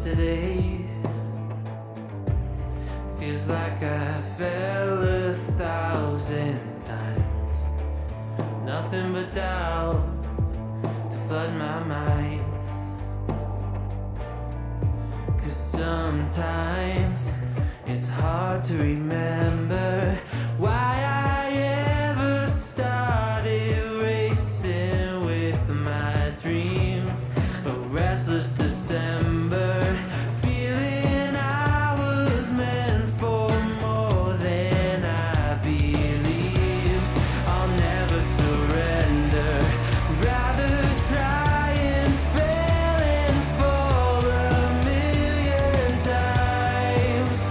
today. Feels like I fell 1,000 times. Nothing but doubt to flood my mind. 'Cause sometimes it's hard to remember why I ever started racing with my dreams. A restless December, feeling I was meant for more than I believed. I'll never surrender, rather try and fail and fall 1,000,000 times.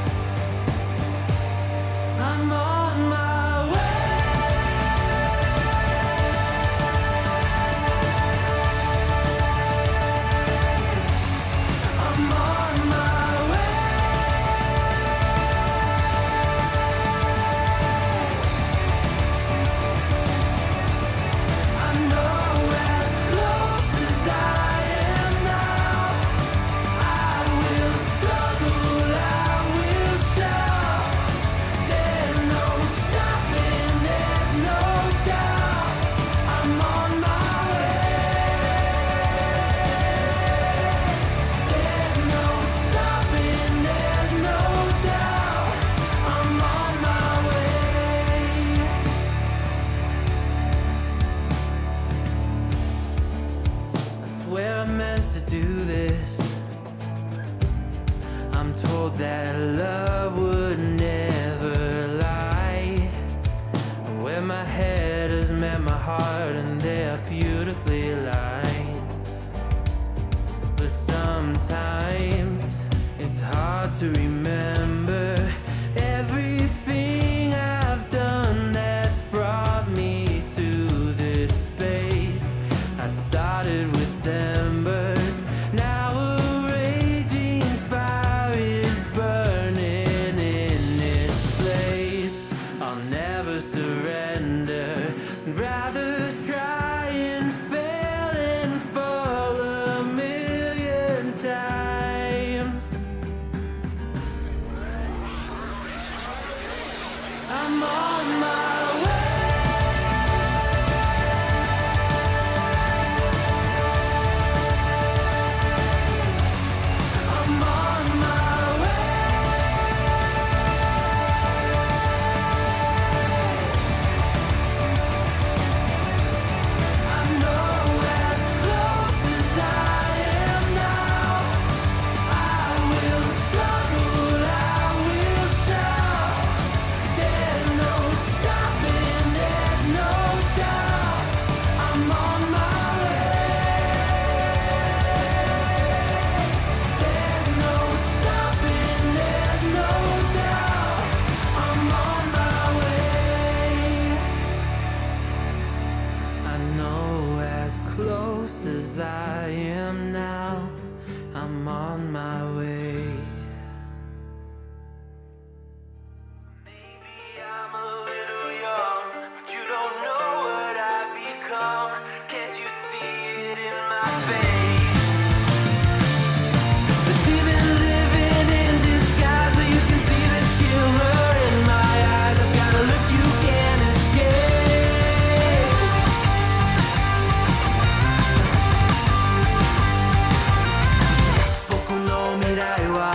I'm on my way. I'm on my way. I know as close as I am now, I will struggle, I will shout. There's no stopping, there's no doubt. I'm on my way. There's no stopping, there's no doubt. I'm on my way. I swear I meant to do this. I'm told that love would never lie. Where my head has met my heart and they are beautifully aligned. But sometimes it's hard to remember everything I've done that's brought me to this space. I started with embers, now a raging fire is burning in its place. I'll never surrender, rather try and fail and fall 1,000,000 times. I'm on my way. I'm on my way. I know as close as I am now, I will struggle, I will shout. There's no stopping, there's no doubt. I'm on my way. There's no stopping, there's no doubt. I'm on my way. I know as close as I am now, I'm on my way. Maybe I'm a little young, but you don't know what I've become. Can't you see it in my face? The demon living in disguise, but you can see the killer in my eyes. I've got a look you can't escape. Boku no mirai wa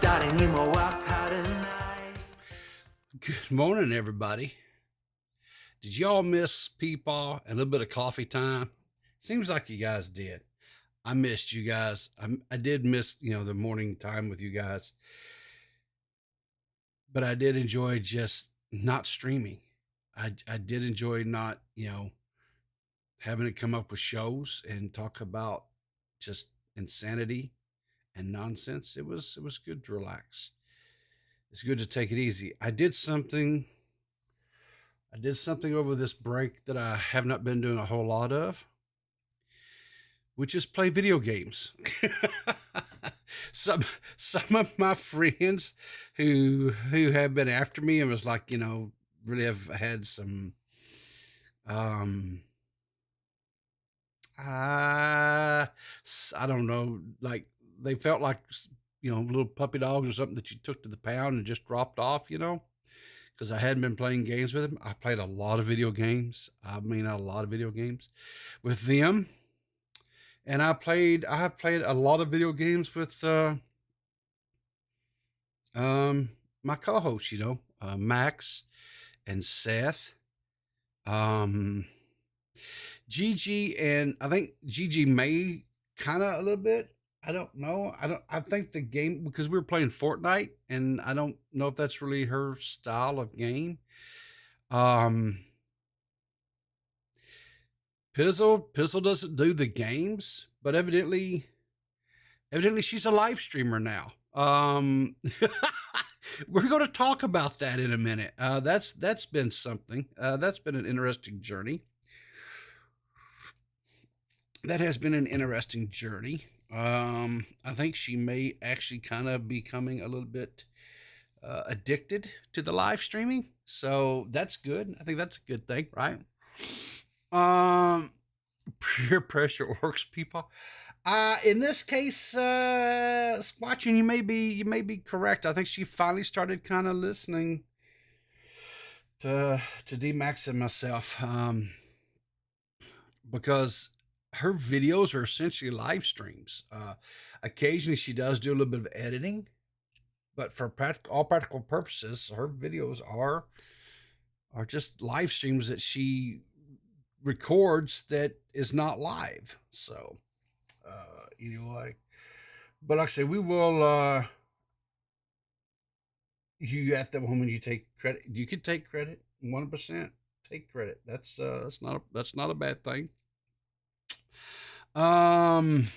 dare ni mo wakaranai. Good morning, everybody. Did y'all miss Peepaw and a little bit of coffee time? Seems like you guys did. I missed you guys. I did miss, the morning time with you guys. But I did enjoy just not streaming. I did enjoy not, having to come up with shows and talk about just insanity and nonsense. It was good to relax. It's good to take it easy. I did something over this break that I have not been doing a whole lot of, which is play video games. some of my friends who have been after me and was like, really have had some I don't know, like they felt like, little puppy dogs or something that you took to the pound and just dropped off, because I hadn't been playing games with them. I played a lot of video games. I mean, a lot of video games with them. And I have played a lot of video games with um, my co-hosts, Max and Seth. Um, Gigi, and I think Gigi may kind of a little bit. I don't know. I think the game, because we were playing Fortnite, and I don't know if that's really her style of game. Um, Pizzle doesn't do the games, but evidently she's a live streamer now. We're going to talk about that in a minute. That's been something. That's been an interesting journey. That has been an interesting journey. I think she may actually kind of becoming a little bit addicted to the live streaming, so that's good. I think that's a good thing, right? Um, Peer pressure works, people. In this case, Squatching, you may be correct. I think she finally started kind of listening to D-Max and myself, because her videos are essentially live streams. Occasionally, she does do a little bit of editing, but for all practical purposes, her videos are just live streams that she records that is not live. So, but like I say, we will. You at the moment you take credit, you could take credit. 1% take credit. That's not a bad thing. Um,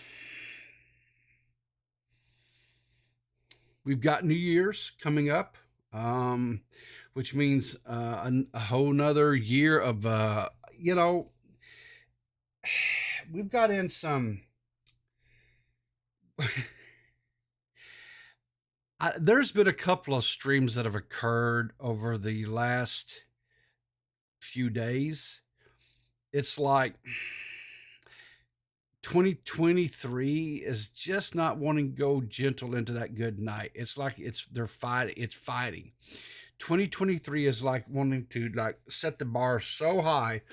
we've got New Year's coming up, which means a whole nother year of we've got in some. There's been a couple of streams that have occurred over the last few days. It's like 2023 is just not wanting to go gentle into that good night. It's like they're fighting. It's fighting. 2023 is like wanting to like set the bar so high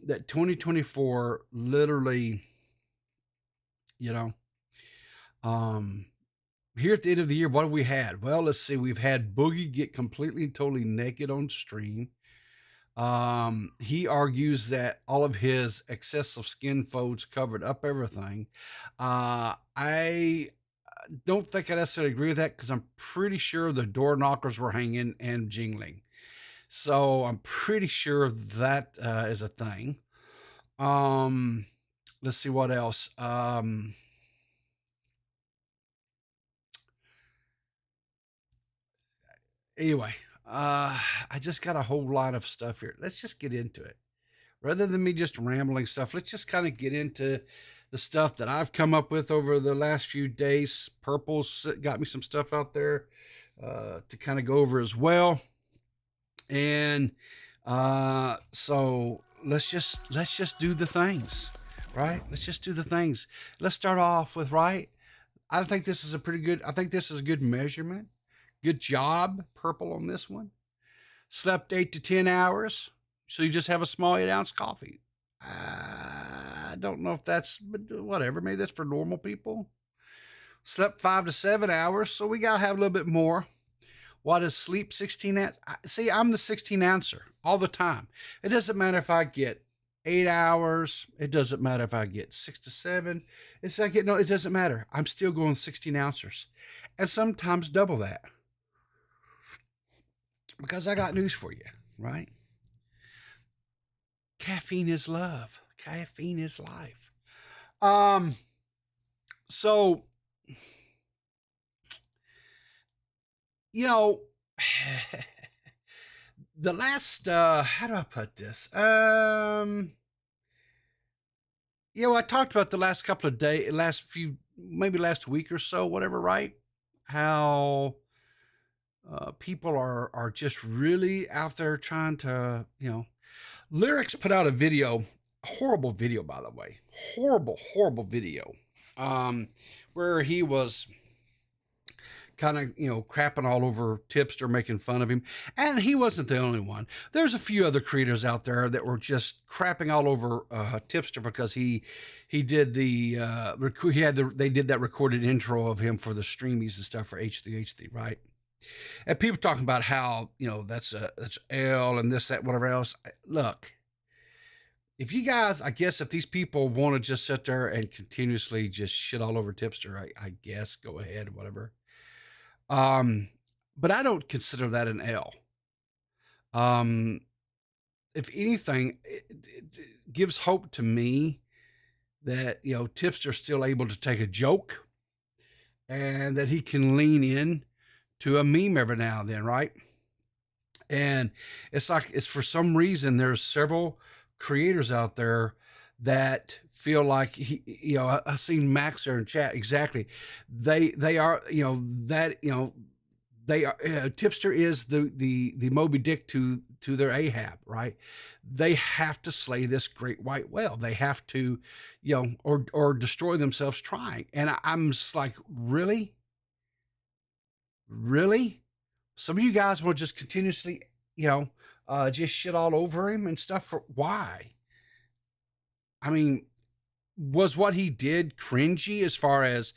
that 2024 literally, you know, here at the end of the year, what have we had? Well, let's see. We've had Boogie get completely and totally naked on stream. He argues that all of his excessive skin folds covered up everything. I don't think I necessarily agree with that because I'm pretty sure the door knockers were hanging and jingling. So I'm pretty sure that is a thing. Let's see what else. Anyway, I just got a whole lot of stuff here. Let's just get into it. Rather than me just rambling stuff, let's just kind of get into the stuff that I've come up with over the last few days. Purple's got me some stuff out there to kind of go over as well. And so let's just do the things, right? Let's just do the things. Let's start off with right. I think this is a good measurement. Good job, Purple, on this one. Slept 8 to 10 hours, so you just have a small 8-ounce coffee. I don't know if that's, but whatever. Maybe that's for normal people. Slept 5 to 7 hours, so we got to have a little bit more. What is sleep? 16 ounce? See, I'm the 16 ouncer all the time. It doesn't matter if I get 8 hours. It doesn't matter if I get 6 to 7. It's like, no, it doesn't matter. I'm still going 16 ounces and sometimes double that. Because I got news for you, right? Caffeine is love. Caffeine is life. So, you know, the last, how do I put this? I talked about the last couple of days, maybe last week or so, whatever, right? How people are just really out there trying to, Lyrics put out a horrible video, by the way, horrible video, where he was kind of, crapping all over Tipster, making fun of him. And he wasn't the only one. There's a few other creators out there that were just crapping all over Tipster because he did they did that recorded intro of him for the streamies and stuff for H3H3, right? And people talking about how, that's L and this, that, whatever else. Look, if you guys, I guess if these people want to just sit there and continuously just shit all over Tipster, I guess go ahead, whatever. But I don't consider that an L. Um, if anything, it gives hope to me that, Tipster's still able to take a joke and that he can lean in to a meme every now and then, right? And it's for some reason, there's several creators out there that feel like I've seen Max there in chat. Exactly. They are, they are, Tipster is the Moby Dick to their Ahab, right? They have to slay this great white whale. They have to, or destroy themselves trying. And I'm just like, really? Some of you guys will just continuously, just shit all over him and stuff. For why? I mean, was what he did cringy as far as,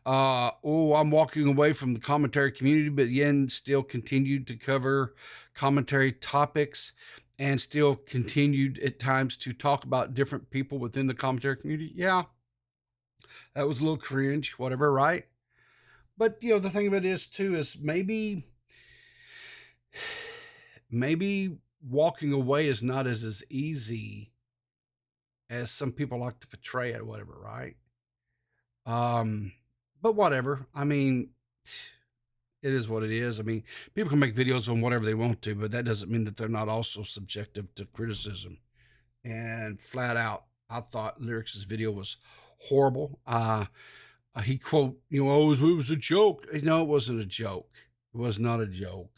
I'm walking away from the commentary community, but then still continued to cover commentary topics and still continued at times to talk about different people within the commentary community? Yeah, that was a little cringe, whatever, right? But, the thing of it is, too, is maybe walking away is not as easy as some people like to portray it or whatever, right? But whatever. I mean, it is what it is. I mean, people can make videos on whatever they want to, but that doesn't mean that they're not also subjective to criticism. And flat out, I thought Lyrics' video was horrible. He quote, oh, it was a joke. No, it wasn't a joke. It was not a joke.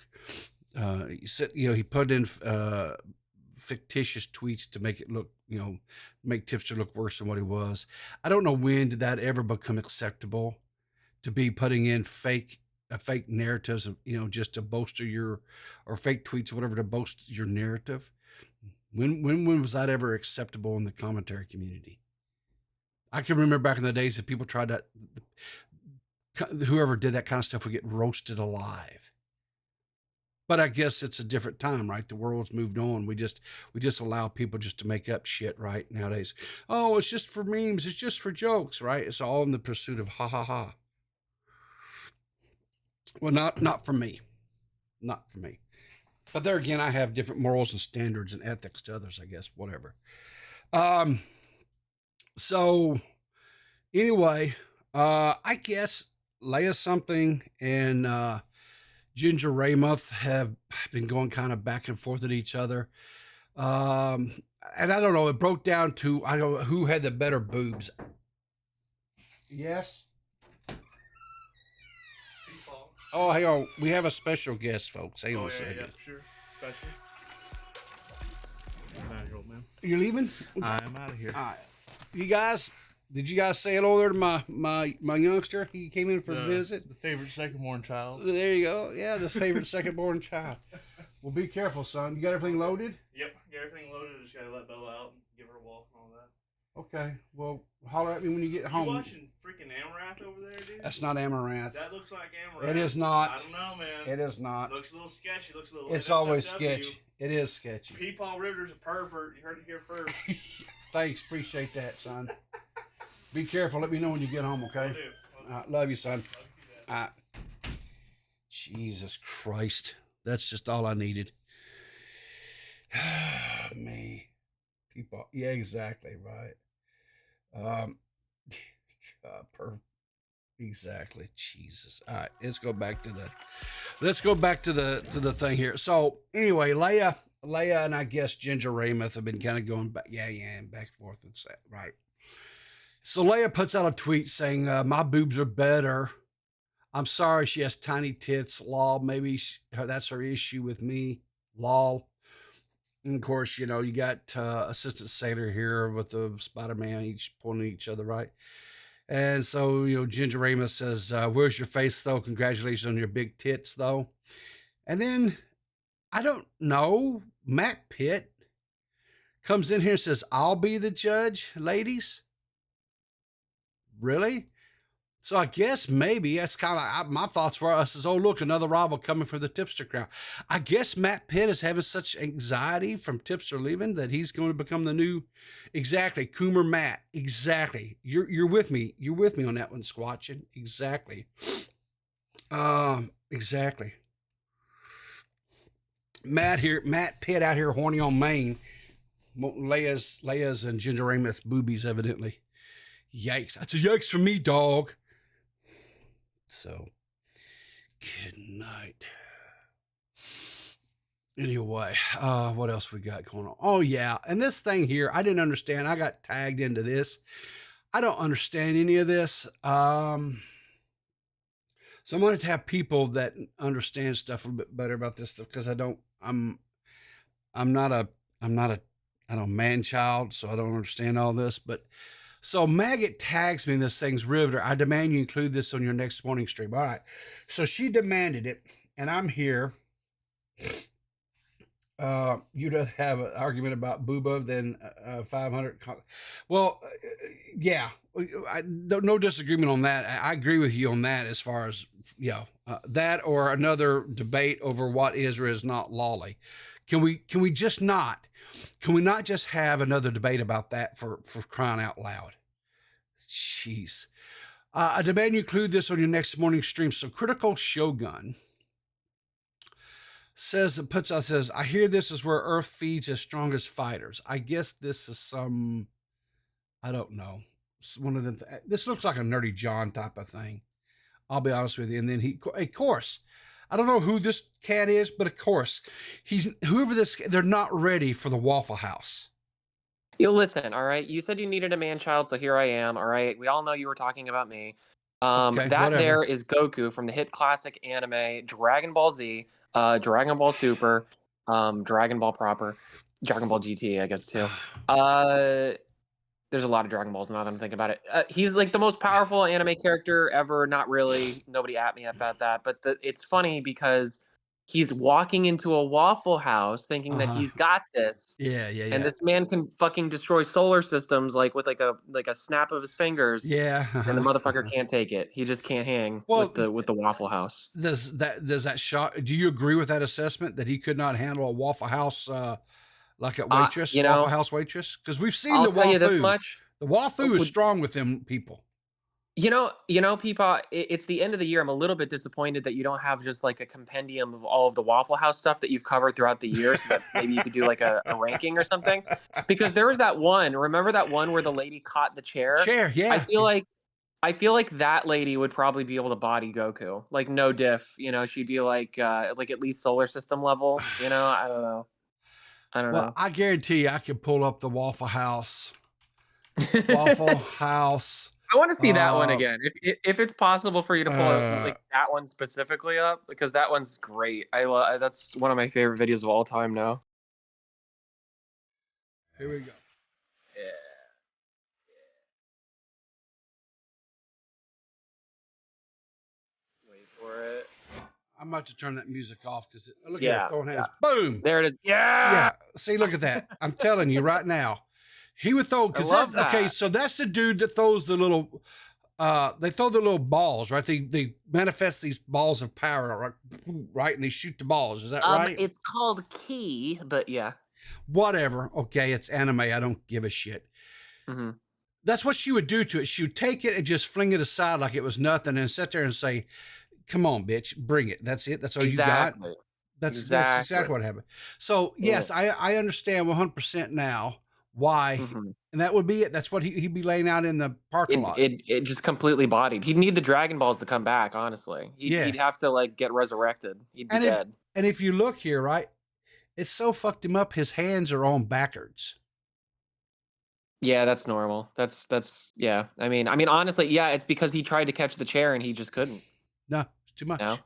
He said, he put in fictitious tweets to make it look, make Tipster look worse than what he was. I don't know when did that ever become acceptable, to be putting in fake narratives of, just to bolster or fake tweets or whatever to boast your narrative. When was that ever acceptable in the commentary community? I can remember back in the days that people tried to, whoever did that kind of stuff would get roasted alive. But I guess it's a different time, right? The world's moved on. We just allow people just to make up shit, right? Nowadays. Oh, it's just for memes. It's just for jokes, right? It's all in the pursuit of ha ha ha. Well, not for me. Not for me. But there again, I have different morals and standards and ethics to others, I guess, whatever. So anyway, I guess Leia something and Ginger Raymouth have been going kind of back and forth at each other. And I don't know, it broke down to, I don't know who had the better boobs. Yes. Oh, hang on. We have a special guest, folks. Hang on a second. Yeah, sure. Special. I'm out of here, old man. You're leaving? I'm out of here. All right. Did you guys say hello there to my youngster? He came in for a visit. The favorite second-born child. There you go. Yeah, this favorite second-born child. Well, be careful, son. You got everything loaded? Yep, got everything loaded. Just gotta let Bella out and give her a walk and all that. Okay. Well, holler at me when you get home. You watching freaking Amaranth over there, dude? That's not Amaranth. That looks like Amaranth. It is not. I don't know, man. It is not. Looks a little sketchy. Looks a little. It's always sketchy. It is sketchy. Peepaw Riverter's a pervert. You heard it here first. Thanks. Appreciate that, son. Be careful. Let me know when you get home, okay? Love you, son. Jesus Christ. That's just all I needed. Me. People. Yeah, exactly. Right. Exactly. Jesus. All right. Let's go back to the thing here. So anyway, Leia and I guess Ginger Raymouth have been kind of going back. Yeah. And back and forth. And that. Right. So Leia puts out a tweet saying, my boobs are better. I'm sorry she has tiny tits. Lol. Maybe that's her issue with me. Lol. And of course, you got Assistant Sailor here with the Spider-Man each pointing at each other, right? And so, Ginger Ramos says, "Where's your face, though? Congratulations on your big tits, though." And then I don't know. Matt Pitt comes in here and says, "I'll be the judge, ladies." Really? So I guess maybe that's kind of my thoughts were. I says, "Oh, look, another rival coming for the tipster crown." I guess Matt Pitt is having such anxiety from tipster leaving that he's going to become the new, exactly, Coomer Matt. Exactly. You're with me. You're with me on that one, Squatching. Exactly. Exactly. Matt Pitt out here horny on Maine. Leia's and Ginger Ramos boobies, evidently. Yikes. That's a yikes for me, dog. So, good night. Anyway, what else we got going on? Oh, yeah. And this thing here, I didn't understand. I got tagged into this. I don't understand any of this. So I'm going to have people that understand stuff a little bit better about this stuff because I'm not a, I don't know, man child, so I don't understand all this. But so Maggot tags me in this thing's Riverter. "I demand you include this on your next morning stream." All right. So she demanded it, and I'm here. You'd have an argument about Booba than 500. Well, yeah, no disagreement on that. I agree with you on that as far as, that or another debate over what is or is not lolly. Can we just not? Can we not just have another debate about that for crying out loud? Jeez. "I demand you include this on your next morning stream." So Critical Shogun says, "I hear this is where Earth feeds its strongest fighters." I guess this is some, I don't know, one of them. This looks like a Nerdy John type of thing. I'll be honest with you. And then of course, I don't know who this cat is, but of course, they're not ready for the Waffle House. You listen, all right? You said you needed a man child, so here I am, all right? We all know you were talking about me. Okay, That whatever. there is Goku from the hit classic anime Dragon Ball Z, Dragon Ball Super, Dragon Ball proper, Dragon Ball GT, I guess too. There's a lot of Dragon Balls now that I'm thinking about it. He's like the most powerful anime character ever. Not really. Nobody at me about that. But it's funny because he's walking into a Waffle House thinking that he's got this. Yeah, yeah, And yeah. this man can fucking destroy solar systems like with like a snap of his fingers. Yeah. And the motherfucker can't take it. He just can't hang Well, with the Waffle House. does that shock? Do you agree with that assessment that he could not handle a Waffle House like a waitress, You Waffle know, House waitress? Because we've seen I'll the tell you this Wafu. much. The Wafu is Would- strong with them people. You know, Peepaw, it's the end of the year. I'm a little bit disappointed that you don't have just like a compendium of all of the Waffle House stuff that you've covered throughout the year, so that maybe you could do like a ranking or something. Because there was that one. Remember that one where the lady caught the chair? Chair, yeah. I feel like that lady would probably be able to body Goku. Like no diff. You know, she'd be like at least solar system level. You know, I don't know. Well, I guarantee you, I can pull up the Waffle House. Waffle House. I want to see that one again. If it's possible for you to pull like that one specifically up, because that one's great. That's one of my favorite videos of all time now. Here we go. Yeah. Wait for it. I'm about to turn that music off because look at Yeah, it throwing hands. Boom. There it is. Yeah. Yeah. See, look at that. I'm telling you right now. He would throw I love that. okay, so that's the dude that throws the little they throw the little balls, right? They manifest these balls of power, right? And they shoot the balls. Is that right? It's called Key, but yeah. Whatever. Okay, it's anime. I don't give a shit. Mm-hmm. That's what she would do to it. She would take it and just fling it aside like it was nothing and sit there and say, "Come on, bitch, bring it. That's it. That's all you got." That's exactly what happened. So yes, I understand 100% now why, and that would be it. That's what he'd be laying out in the parking lot. It just completely bodied. He'd need the Dragon Balls to come back. Honestly, he'd have to like get resurrected. He'd be dead. And if you look here, right, it's so fucked him up. His hands are on backwards. Yeah, that's normal. That's yeah. I mean, honestly, yeah. It's because he tried to catch the chair and he just couldn't. No, it's too much. No?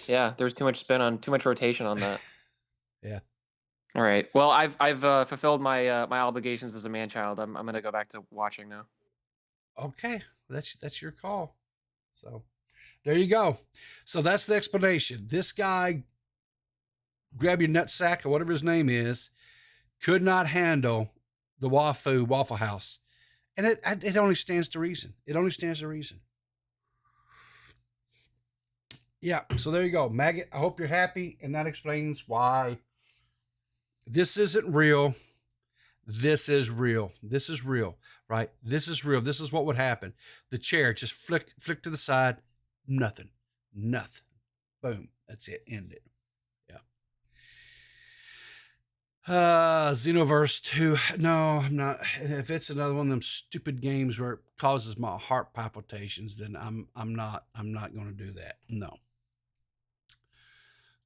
Yeah, there was too much too much rotation on that. Yeah. All right. Well, I've fulfilled my my obligations as a man child. I'm gonna go back to watching now. Okay, that's your call. So there you go. So that's the explanation. This guy, grab your nutsack or whatever his name is, could not handle the Waffle House, and it only stands to reason. It only stands to reason. Yeah. So there you go, Maggot. I hope you're happy, and that explains why this isn't real. This is real. This is real, right? This is real. This is what would happen. The chair just flick to the side. Nothing. Boom. That's it. Ended. Yeah. Xenoverse 2. No, I'm not. If it's another one of them stupid games where it causes my heart palpitations, then I'm not going to do that. No.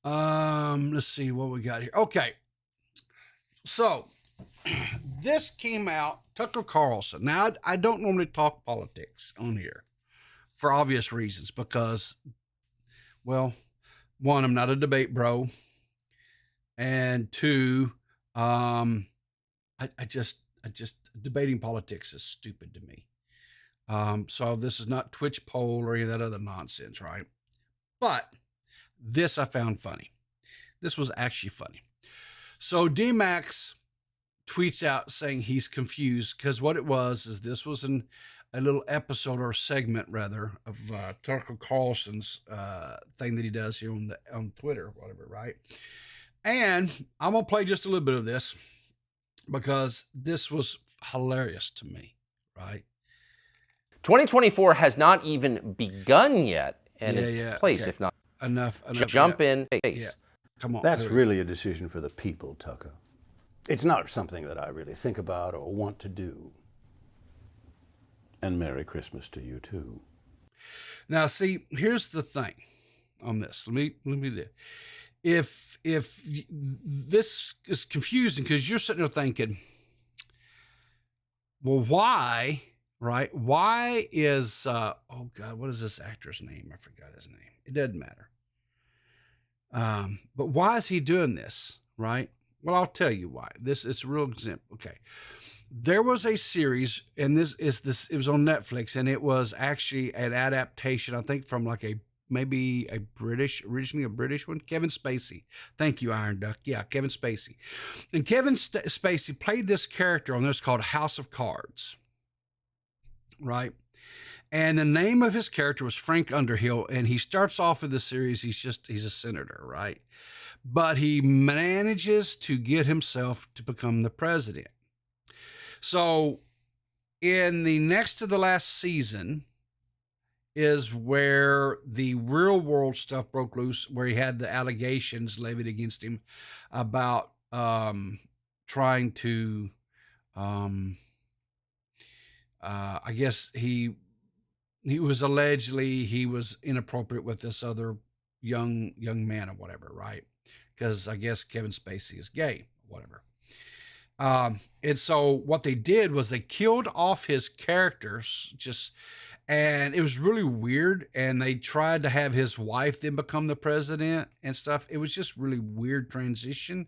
Let's see what we got here. Okay. So this came out, Tucker Carlson. Now, I don't normally talk politics on here for obvious reasons because, well, one, I'm not a debate bro. And two, I just debating politics is stupid to me. So this is not Twitch poll or any of that other nonsense, right? But this I found funny. This was actually funny. So D-Max tweets out saying he's confused because what it was is this was a little episode or segment rather of Tucker Carlson's thing that he does here on Twitter, whatever, right? And I'm gonna play just a little bit of this because this was hilarious to me, right? 2024 has not even begun yet, and it's place, okay. if not enough jump yeah. in face. Yeah. Come on. That's really a decision for the people, Tucker. It's not something that I really think about or want to do. And Merry Christmas to you, too. Now, see, here's the thing on this. Let me do. If this is confusing because you're sitting there thinking, well, why, right? Why is, oh God, what is this actor's name? I forgot his name. It doesn't matter. But why is he doing this, right? Well, I'll tell you why. It's a real example. Okay. There was a series, and it was on Netflix, and it was actually an adaptation, I think, from like originally a British one, Kevin Spacey. Thank you, Iron Duck. Yeah, Kevin Spacey. And Kevin Spacey played this character on this called House of Cards, right? And the name of his character was Frank Underhill, and he starts off in the series, he's a senator, right? But he manages to get himself to become the president. So in the next to the last season is where the real world stuff broke loose, where he had the allegations levied against him about trying to, I guess he was inappropriate with this other young man or whatever, right? Because I guess Kevin Spacey is gay, whatever. And so what they did was they killed off his characters and it was really weird. And they tried to have his wife then become the president and stuff. It was just really weird transition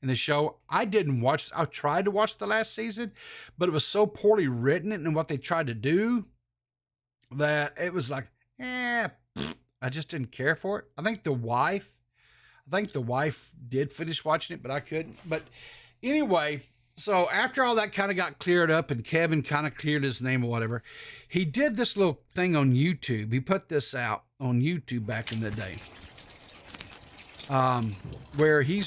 in the show. I tried to watch the last season, but it was so poorly written and what they tried to do that it was like, I just didn't care for it. I think the wife did finish watching it, but I couldn't. But anyway, so after all that kind of got cleared up and Kevin kind of cleared his name or whatever, he did this little thing on YouTube. He put this out on YouTube back in the day, where he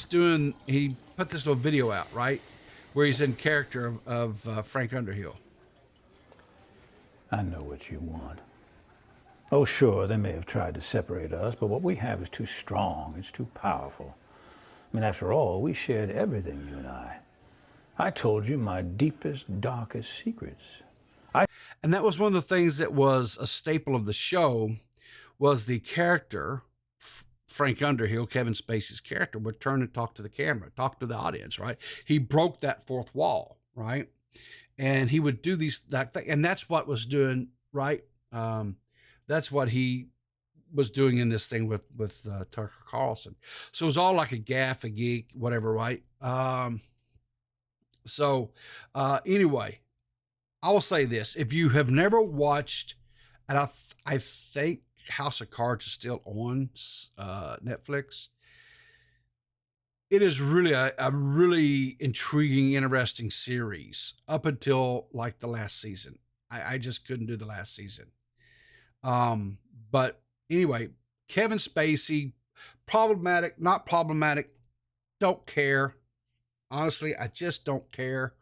put this little video out, right? Where he's in character of Frank Underhill. I know what you want. Oh, sure, they may have tried to separate us, but what we have is too strong. It's too powerful. I mean, after all, we shared everything, you and I. I told you my deepest, darkest secrets. And that was one of the things that was a staple of the show, was the character, Frank Underhill, Kevin Spacey's character, would turn and talk to the camera, talk to the audience, right? He broke that fourth wall, right? And he would do that thing, and that's what was doing, right? That's what he was doing in this thing with Tucker Carlson. So it was all like a gaff, a geek, whatever, right? Anyway, I will say this: if you have never watched, and I think House of Cards is still on Netflix. It is really a really intriguing, interesting series up until like the last season. I just couldn't do the last season. But anyway, Kevin Spacey, problematic, not problematic, don't care. Honestly, I just don't care.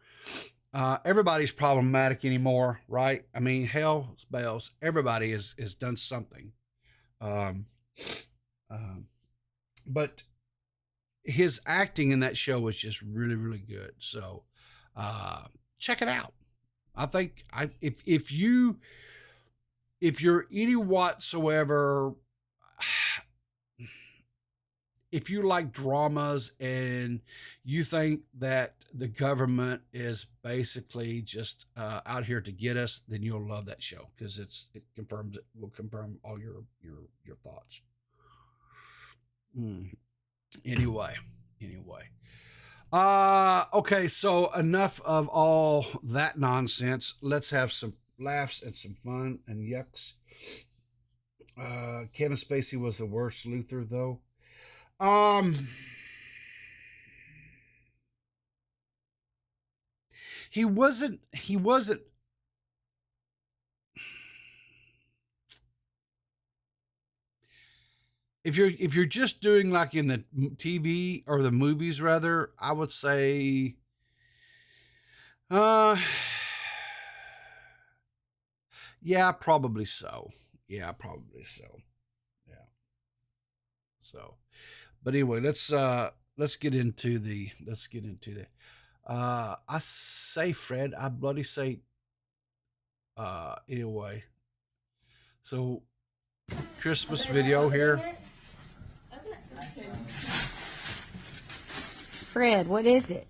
Everybody's problematic anymore, right? I mean, hell bells, everybody has done something. But his acting in that show was just really, really good. So check it out. I think if you're any whatsoever, if you like dramas and you think that the government is basically just out here to get us, then you'll love that show because it will confirm all your thoughts. Anyway. Okay, so enough of all that nonsense. Let's have some laughs and some fun and yucks. Kevin Spacey was the worst Luther, though. He wasn't if you're just doing like in the TV or the movies rather, I would say yeah, probably so. Yeah. So, but anyway, let's get into the I say Fred, I bloody say anyway. So Christmas video here. Fred, what is it?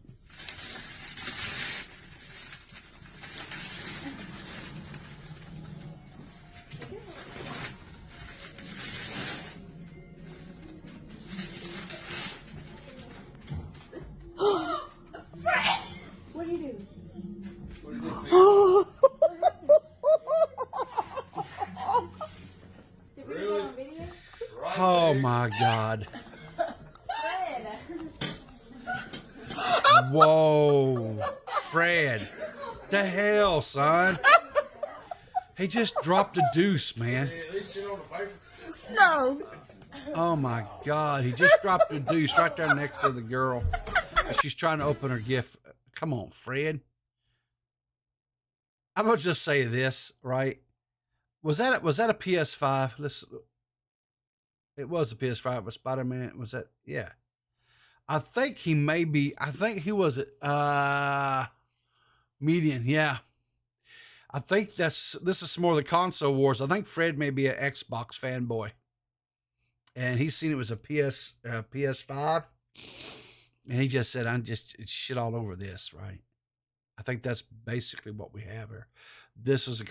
What are you doing? Did we go on video? Oh my God. Whoa, Fred. The hell, son? He just dropped a deuce, man. No. Oh my God, he just dropped a deuce right there next to the girl. She's trying to open her gift. Come on, Fred. I'm gonna just say this, right? Was that a PS5? It was a PS5 with Spider-Man. Was that? Yeah. I think he was median. Yeah. I think this is more of the console wars. I think Fred may be an Xbox fanboy. And he's seen it was a PS5. And he just said, it's shit all over this, right? I think that's basically what we have here. This was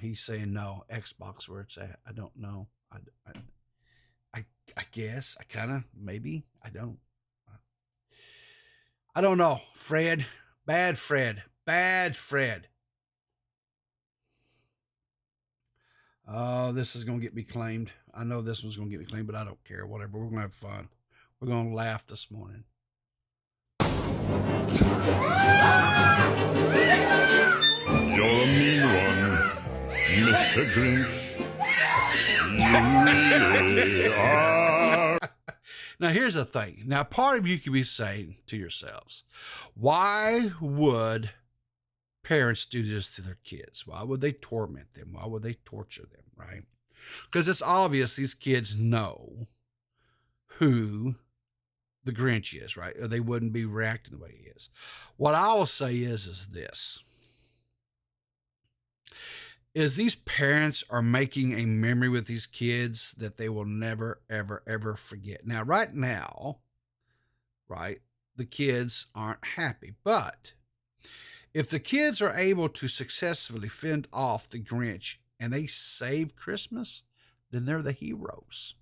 he's saying no, Xbox where it's at. I don't know. I guess I kind of, maybe, I don't know. Fred, bad Fred. Oh, this is going to get me claimed. I know this one's going to get me claimed, but I don't care. Whatever. We're going to have fun. We're going to laugh this morning. You're a mean one, Mr. Grinch. You really are. Now, here's the thing. Now, part of you could be saying to yourselves, why would parents do this to their kids? Why would they torment them? Why would they torture them, right? Because it's obvious these kids know who the Grinch is, right? Or they wouldn't be reacting the way he is. What I will say is this. Is these parents are making a memory with these kids that they will never, ever, ever forget. Now, right now, right, the kids aren't happy. But if the kids are able to successfully fend off the Grinch and they save Christmas, then they're the heroes.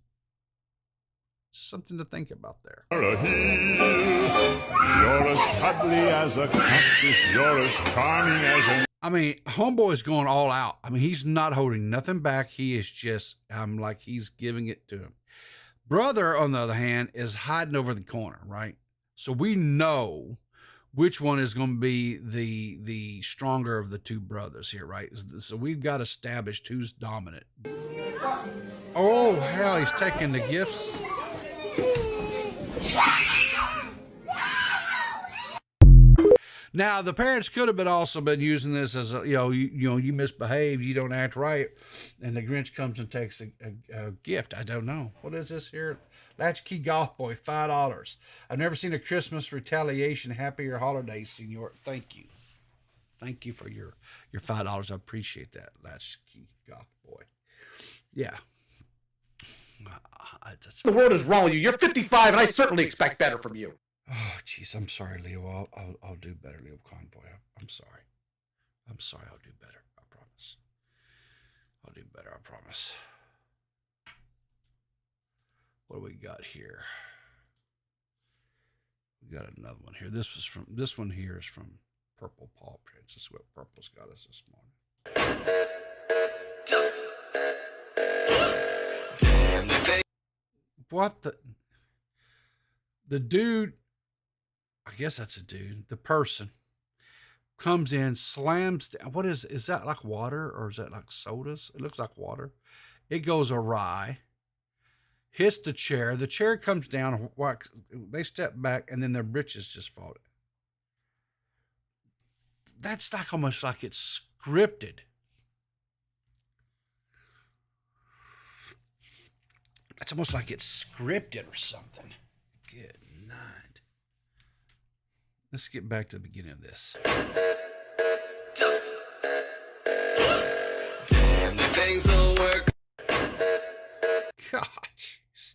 Something to think about there. You're as cuddly as a cactus. You're as charming as a I mean, homeboy's going all out. I mean, he's not holding nothing back. He is just, I'm like, he's giving it to him. Brother, on the other hand, is hiding over the corner, right? So we know which one is going to be the stronger of the two brothers here, right? So we've got established who's dominant. Oh, hell, he's taking the gifts. Now, the parents could have been also been using this as a, you misbehaved, you don't act right, and the Grinch comes and takes a gift. I don't know. What is this here? Latchkey Golf Boy, $5. I've never seen a Christmas retaliation. Happier holidays, senor. Thank you. Thank you for your $5. I appreciate that, Latchkey Golf Boy. Yeah. The world is wrong with you. You're 55, and I certainly expect better from you. Oh, jeez, I'm sorry, Leo. I'll do better, Leo Convoy. I'm sorry. I'm sorry. I'll do better. I promise. I'll do better. I promise. What do we got here? We got another one here. This one here is from Purple Paw Prints. This is what Purple's got us this morning. What the dude, I guess that's a dude, the person comes in, slams down. What is that like water or is that like sodas? It looks like water. It goes awry, hits the chair. The chair comes down. They step back and then their britches just fall. That's like almost like it's scripted. It's almost like it's scripted or something. Good night. Let's get back to the beginning of this. Damn, the things will work. God, jeez.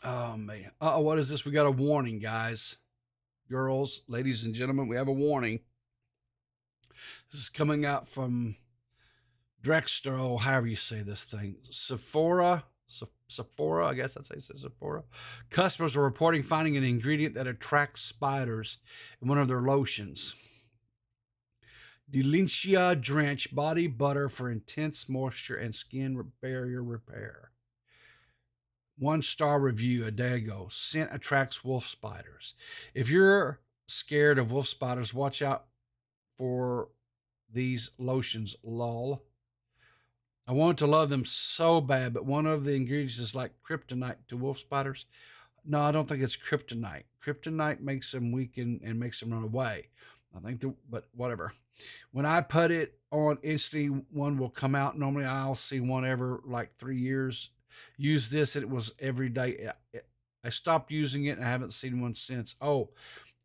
Oh, man. Uh-oh, what is this? We got a warning, guys. Girls, ladies and gentlemen, we have a warning. This is coming out from Drexter, or however you say this thing. Sephora, I guess that's how you say Sephora. Customers are reporting finding an ingredient that attracts spiders in one of their lotions. Delicia Drench Body Butter for intense moisture and skin barrier repair. 1-star review a day ago. Scent attracts wolf spiders. If you're scared of wolf spiders, watch out for these lotions, lol. I want to love them so bad, but one of the ingredients is like kryptonite to wolf spiders. No, I don't think it's kryptonite. Kryptonite makes them weaken and makes them run away. I think, but whatever. When I put it on, instantly one will come out. Normally I'll see one every like 3 years. Use this, and it was every day. I stopped using it and I haven't seen one since. Oh,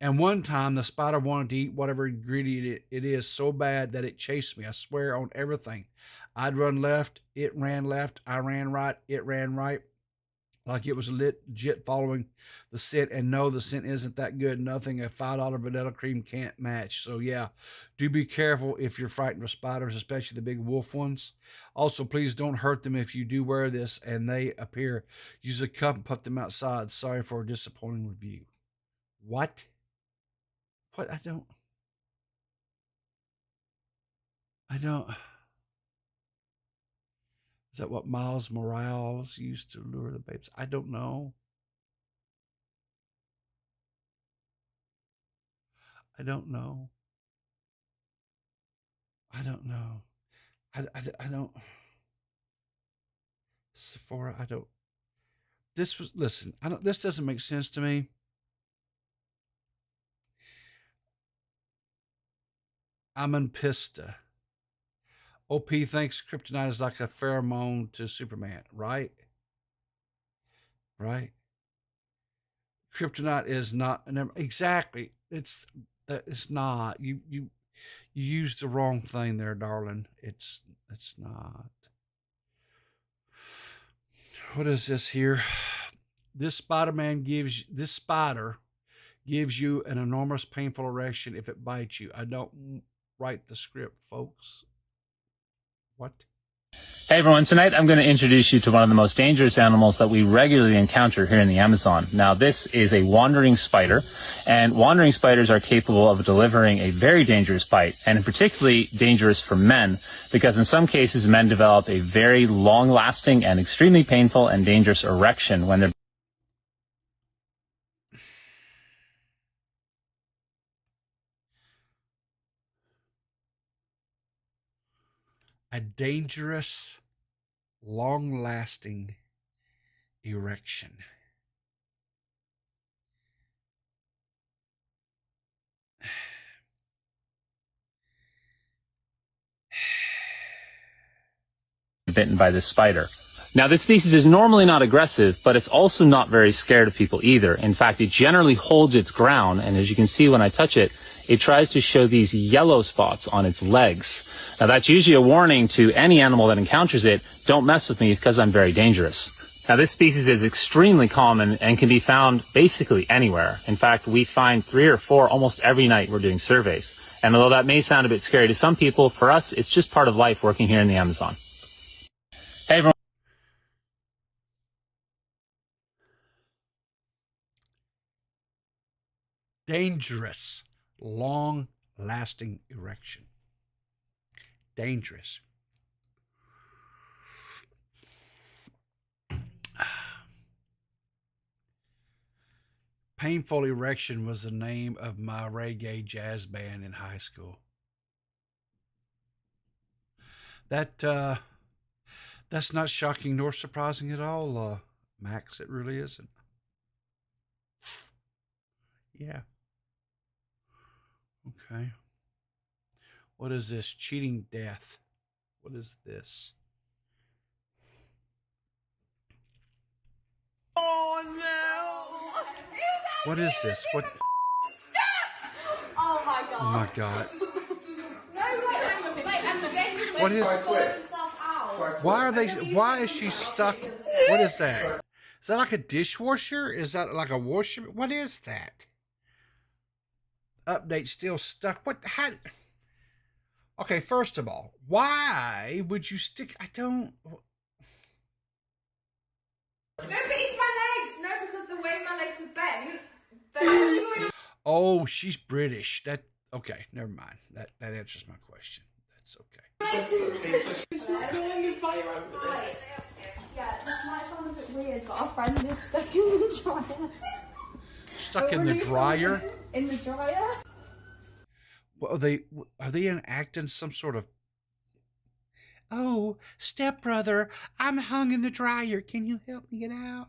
and one time the spider wanted to eat whatever ingredient it is so bad that it chased me. I swear on everything. I'd run left, it ran left, I ran right, it ran right. Like it was legit following the scent. And no, the scent isn't that good. Nothing a $5 vanilla cream can't match. So yeah, do be careful if you're frightened of spiders, especially the big wolf ones. Also, please don't hurt them if you do wear this and they appear. Use a cup and put them outside. Sorry for a disappointing review. What? What? I don't. Is that what Miles Morales used to lure the babes? I don't know. I don't know. I don't. Sephora, I don't. Listen, this doesn't make sense to me. I'm in pista. OP thinks kryptonite is like a pheromone to Superman, right? Right? Kryptonite is not exactly. It's not. You used the wrong thing there, darling. It's not. What is this here? This spider gives you an enormous painful erection if it bites you. I don't write the script, folks. What? Hey everyone, tonight I'm going to introduce you to one of the most dangerous animals that we regularly encounter here in the Amazon. Now this is a wandering spider, and wandering spiders are capable of delivering a very dangerous bite, and particularly dangerous for men, because in some cases men develop a very long-lasting and extremely painful and dangerous erection when they're A dangerous, long-lasting erection. bitten by this spider. Now, this species is normally not aggressive, but it's also not very scared of people either. In fact, it generally holds its ground, and as you can see when I touch it, it tries to show these yellow spots on its legs. Now, that's usually a warning to any animal that encounters it, don't mess with me because I'm very dangerous. Now, this species is extremely common and can be found basically anywhere. In fact, we find 3 or 4 almost every night we're doing surveys. And although that may sound a bit scary to some people, for us, it's just part of life working here in the Amazon. Hey, everyone. Dangerous, long-lasting erection. Dangerous. Painful Erection was the name of my reggae jazz band in high school. That's not shocking nor surprising at all, Max. It really isn't. Yeah. Okay. What is this? Cheating death. What is this? Oh no! What is this? What? Oh my god. Oh my God. I'm What is? out. Why is she stuck? What is that? Is that like a dishwasher? Is that like a washer? What is that? Update still stuck. What? How? Okay, first of all, why would you stick? I don't. No, but it's my legs. No, because the way my legs are bent. But Oh, she's British. That okay? Never mind. That answers my question. That's okay. I don't want to fight over this. Yeah, this might sound a bit weird, but our friend is stuck in the dryer. Stuck in the dryer. In the dryer. Well, are they enacting some sort of? Oh, stepbrother, I'm hung in the dryer. Can you help me get out?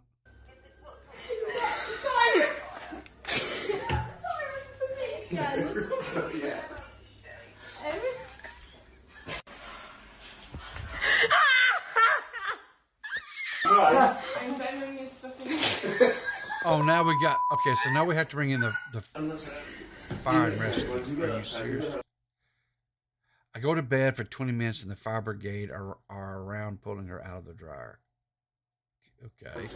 Sorry. Yeah. Oh, now we got okay. So now we have to bring in the fire and rescue. Are you serious? I go to bed for 20 minutes, and the fire brigade are around pulling her out of the dryer. Okay.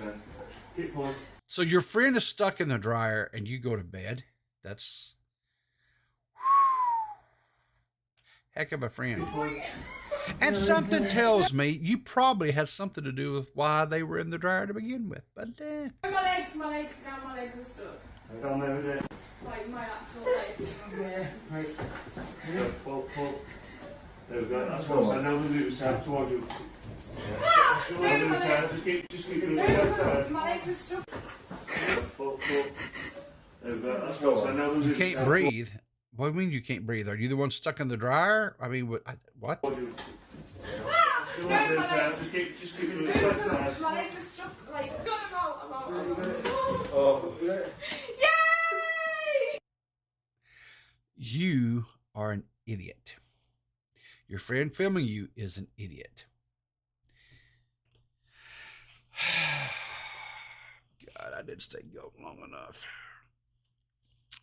So your friend is stuck in the dryer, and you go to bed. That's heck of a friend. And something tells me you probably has something to do with why they were in the dryer to begin with. But My legs are stuck. I don't know that. Like my actual legs. There we go. That's what I know the new side towards you. Just keep doing it. My legs are stuck. There we go. That's what I know the you new can't side breathe. What do you mean you can't breathe? Are you the one stuck in the dryer? I mean, what? Just keep doing it. My legs are stuck. Like, God, I'm out. Oh, yeah. Yay! You are an idiot. Your friend filming you is an idiot. God, I didn't stay going long enough.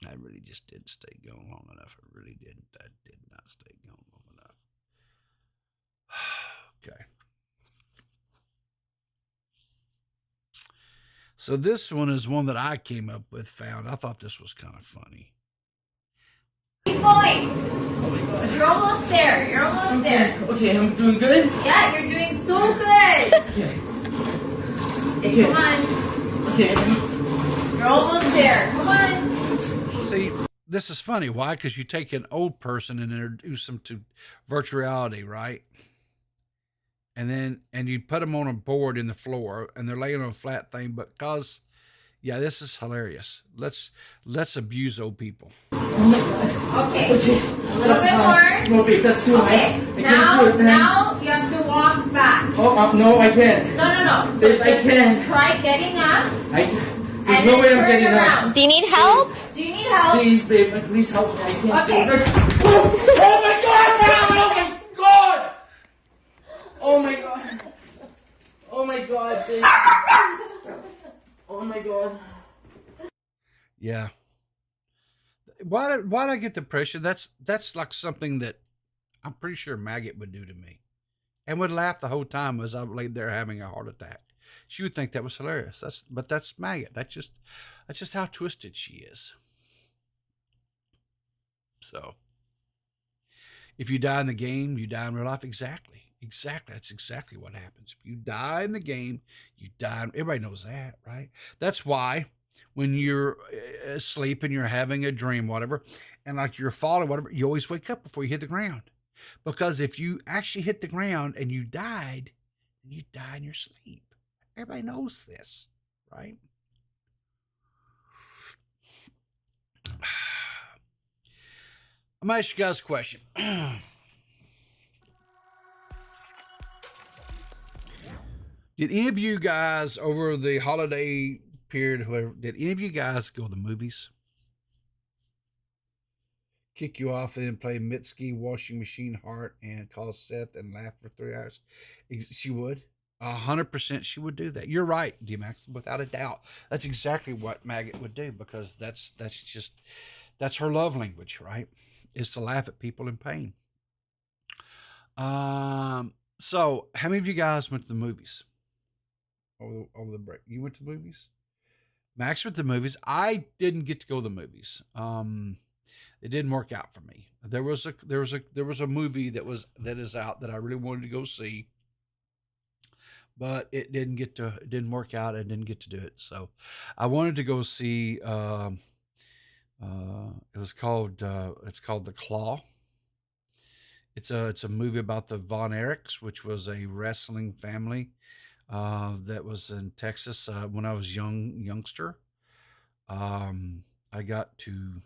I really just didn't stay going long enough. I really didn't. I did not stay going long enough. Okay. So this one is one that I came up with, found. I thought this was kind of funny. Keep going. You're almost there. You're almost there. Okay, I'm doing good. Yeah, you're doing so so good. Okay. Okay, come on. Okay. You're almost there. Come on. See, this is funny. Why? Because you take an old person and introduce them to virtual reality, right? And you put them on a board in the floor, and they're laying on a flat thing. But yeah, this is hilarious. Let's abuse old people. Okay. Okay. A little bit more. No, babe, that's too high. Okay. Now you have to walk back. Oh, no, I can't. No. So Babe, I just can't. try getting up. There's no way I'm getting up. Do you need help? Please, babe, please help me. I can't. Okay. Oh my God, man! Oh my God! Oh my God, babe. Oh my God. Yeah. Why did I get the impression that's like something that I'm pretty sure Maggot would do to me, and would laugh the whole time as I laid there having a heart attack. She would think that was hilarious. That's Maggot. That's just how twisted she is. So, if you die in the game, you die in real life. Exactly. That's exactly what happens. If you die in the game, you die. Everybody knows that, right? That's why when you're asleep and you're having a dream, whatever, and like you're falling, whatever, you always wake up before you hit the ground. Because if you actually hit the ground and you died, you die in your sleep. Everybody knows this, right? I'm going to ask you guys a question. Did any of you guys over the holiday period, whatever, did any of you guys go to the movies? Kick you off and then play Mitski, Washing Machine Heart, and call Seth and laugh for 3 hours? She would. 100% she would do that. You're right, D-Max, without a doubt. That's exactly what Maggot would do, because that's her love language, right? Is to laugh at people in pain. So how many of you guys went to the movies over the break? You went to the movies? Max went to the movies. I didn't get to go to the movies. It didn't work out for me. There was a movie that is out that I really wanted to go see, but it didn't work out. I didn't get to do it. So I wanted to go see, it's called The Claw. It's a movie about the Von Erichs, which was a wrestling family that was in Texas when I was youngster. I got to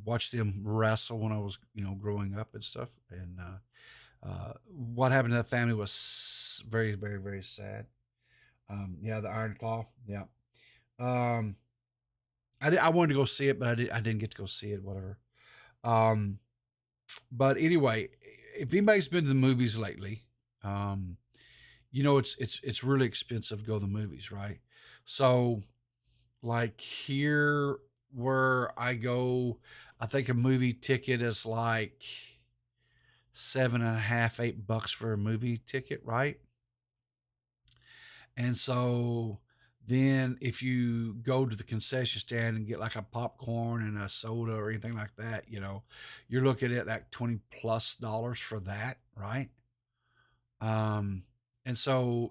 watch them wrestle when I was growing up and stuff. And what happened to that family was very, very, very sad. Yeah, the Iron Claw. Yeah. I wanted to go see it, but I didn't get to go see it. Whatever. But anyway, if anybody's been to the movies lately, it's really expensive to go to the movies, right? So, like here where I go, I think a movie ticket is like $7.50, $8 for a movie ticket, right? And so then if you go to the concession stand and get like a popcorn and a soda or anything like that, you're looking at like $20+ for that, right? And so,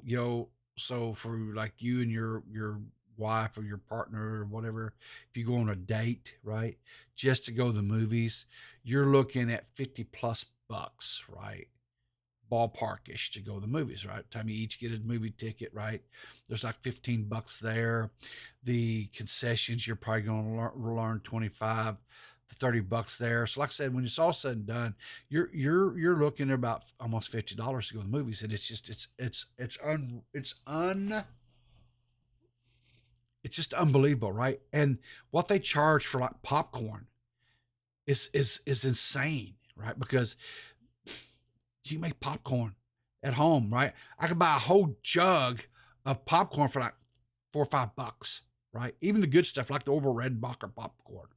so for like you and your wife or your partner or whatever, if you go on a date, right, just to go to the movies, you're looking at $50+ bucks, right? Ballparkish to go to the movies, right? Time you each get a movie ticket, right? There's like $15 there. The concessions, you're probably going to learn $25 to $30 there. So like I said, when it's all said and done, you're looking at about almost $50 to go to the movies. And it's just, it's just unbelievable, right? And what they charge for like popcorn is insane, right? Because you make popcorn at home, right? I could buy a whole jug of popcorn for like $4 or $5, right? Even the good stuff, like the Orville Redenbacher popcorn,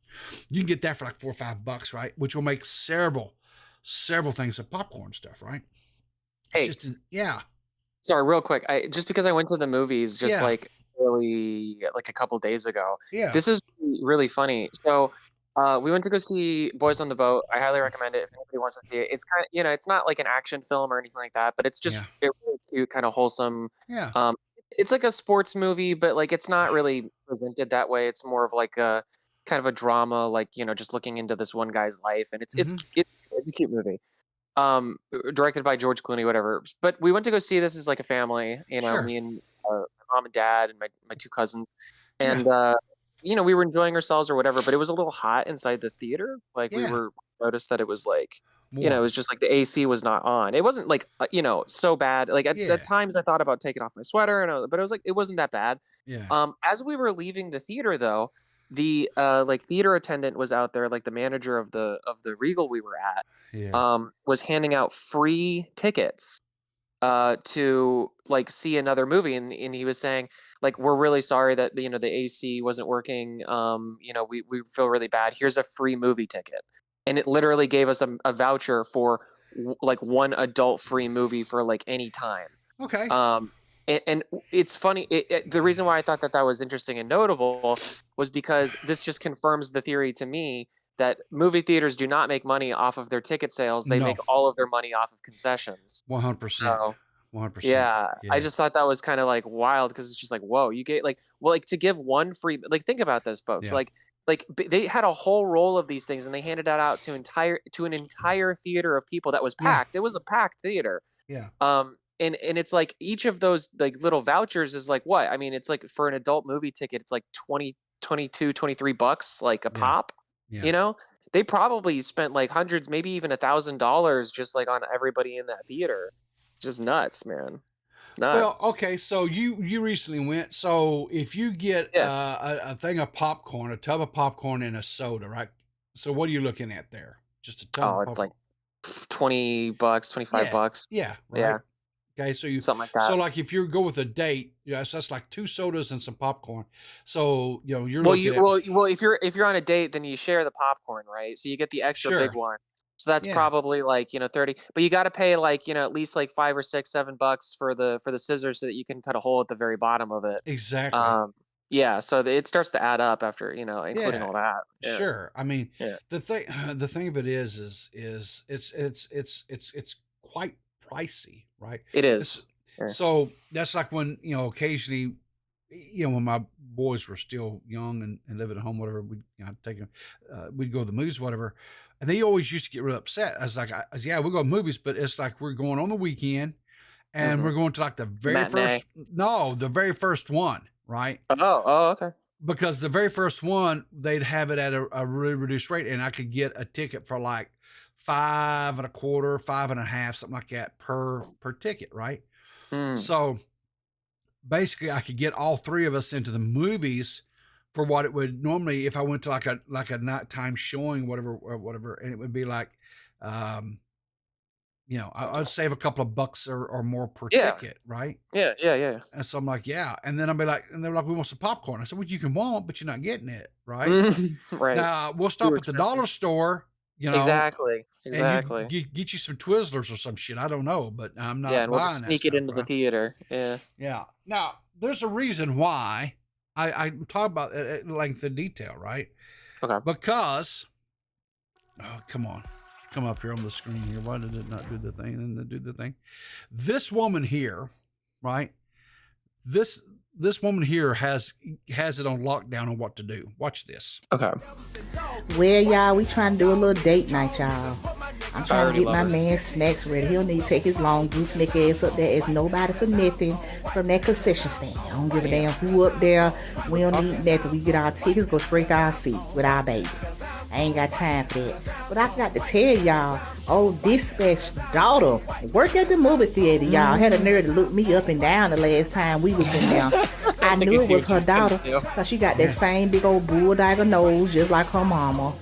you can get that for like $4 or $5, right? Which will make several things of popcorn stuff, right? Hey, yeah. Sorry, real quick. Just because I went to the movies like really like a couple days ago. Yeah. This is really funny. So we went to go see Boys on the Boat. I highly recommend it if anybody wants to see it. It's kind of, it's not like an action film or anything like that, but it's just a really cute, kind of wholesome. Yeah. It's like a sports movie, but like it's not really presented that way. It's more of like a kind of a drama, like just looking into this one guy's life, and it's a cute movie. Directed by George Clooney, whatever. But we went to go see this as like a family, Sure. me and my mom and dad and my two cousins, Yeah. and we were enjoying ourselves or whatever. But it was a little hot inside the theater. Like we Yeah. noticed that it was like. It Warm. was just like the AC was not on. It wasn't like so bad. Like Yeah. at times I thought about taking off my sweater, but it was like it wasn't that bad. Yeah. As we were leaving the theater though, the like theater attendant was out there, like the manager of the Regal we were at, Yeah. was handing out free tickets to like see another movie, and he was saying like, we're really sorry that the AC wasn't working. We feel really bad. Here's a free movie ticket. And it literally gave us a voucher for like one adult free movie for like any time. Okay. And it's funny. The reason why I thought that was interesting and notable was because this just confirms the theory to me that movie theaters do not make money off of their ticket sales. They No. make all of their money off of concessions. 100%. So, 100%. yeah, Yeah. I just thought that was kind of like wild because it's just like, whoa, you get like, well, like to give one free, like think about this, folks. Yeah. They had a whole roll of these things and they handed that out to an entire theater of people that was packed. It was a packed theater. Yeah. And it's like each of those like little vouchers is like what? I mean, it's like for an adult movie ticket, it's like 20, 22, 23 bucks, like a pop. Yeah. They probably spent like hundreds, maybe even $1,000 just like on everybody in that theater. Just nuts, man. Nuts. Well, okay, so you recently went. So if you get a thing of popcorn, a tub of popcorn, and a soda, right? So what are you looking at there? Just a tub. Oh, it's like $20, $25. Yeah. Right? Yeah. Okay, so something like that. So like if you go with a date, so that's like 2 sodas and some popcorn. So you're well, looking if you're on a date, then you share the popcorn, right? So you get the extra big one. So that's probably like 30, but you got to pay like at least like $5 or $6, $7 for the scissors so that you can cut a hole at the very bottom of it. Exactly. Yeah, so it starts to add up after including all that. Yeah. Sure. I mean, the thing of it is it's quite pricey, right? It is. So that's like when occasionally, when my boys were still young and living at home, whatever, we'd take them, we'd go to the movies, whatever. And they always used to get really upset. I was like, yeah, we'll go to movies, but it's like we're going on the weekend and we're going to like the very first one, right? Oh, okay. Because the very first one, they'd have it at a really reduced rate, and I could get a ticket for like $5.25, $5.50, something like that per ticket, right? So basically, I could get all 3 of us into the movies for what it would normally, if I went to like a nighttime showing, whatever, and it would be like, I'd save a couple of bucks or more per ticket, right? Yeah. And so I'm like, yeah, and then I'll be like, and they're like, we want some popcorn. I said, well, you can want, but you're not getting it, right? Right. Now we'll stop at the dollar store, Exactly. and get you some Twizzlers or some shit. I don't know, but I'm not. Yeah, and we'll buying just that sneak it stuff, into the right? theater. Yeah. Yeah. Now there's a reason why I talk about it at length and detail, right? Okay. Because, come on, come up here on the screen here. Why did it not do the thing? And then do the thing. This woman here, right? This woman here has it on lockdown on what to do. Watch this. Okay. Well, y'all, we trying to do a little date night, y'all. I'm trying to get my man snacks ready. He'll need to take his long gooseneck ass up there. It's nobody for nothing from that concession stand. I don't give a damn who up there. We don't need nothing. We get our tickets, go straight to our seat with our baby. I ain't got time for that. But I got to tell y'all, old dispatch daughter work at the movie theater, y'all. Had a nerve to look me up and down the last time we was in there. I knew it was her daughter because she got that same big old bulldog nose just like her mama.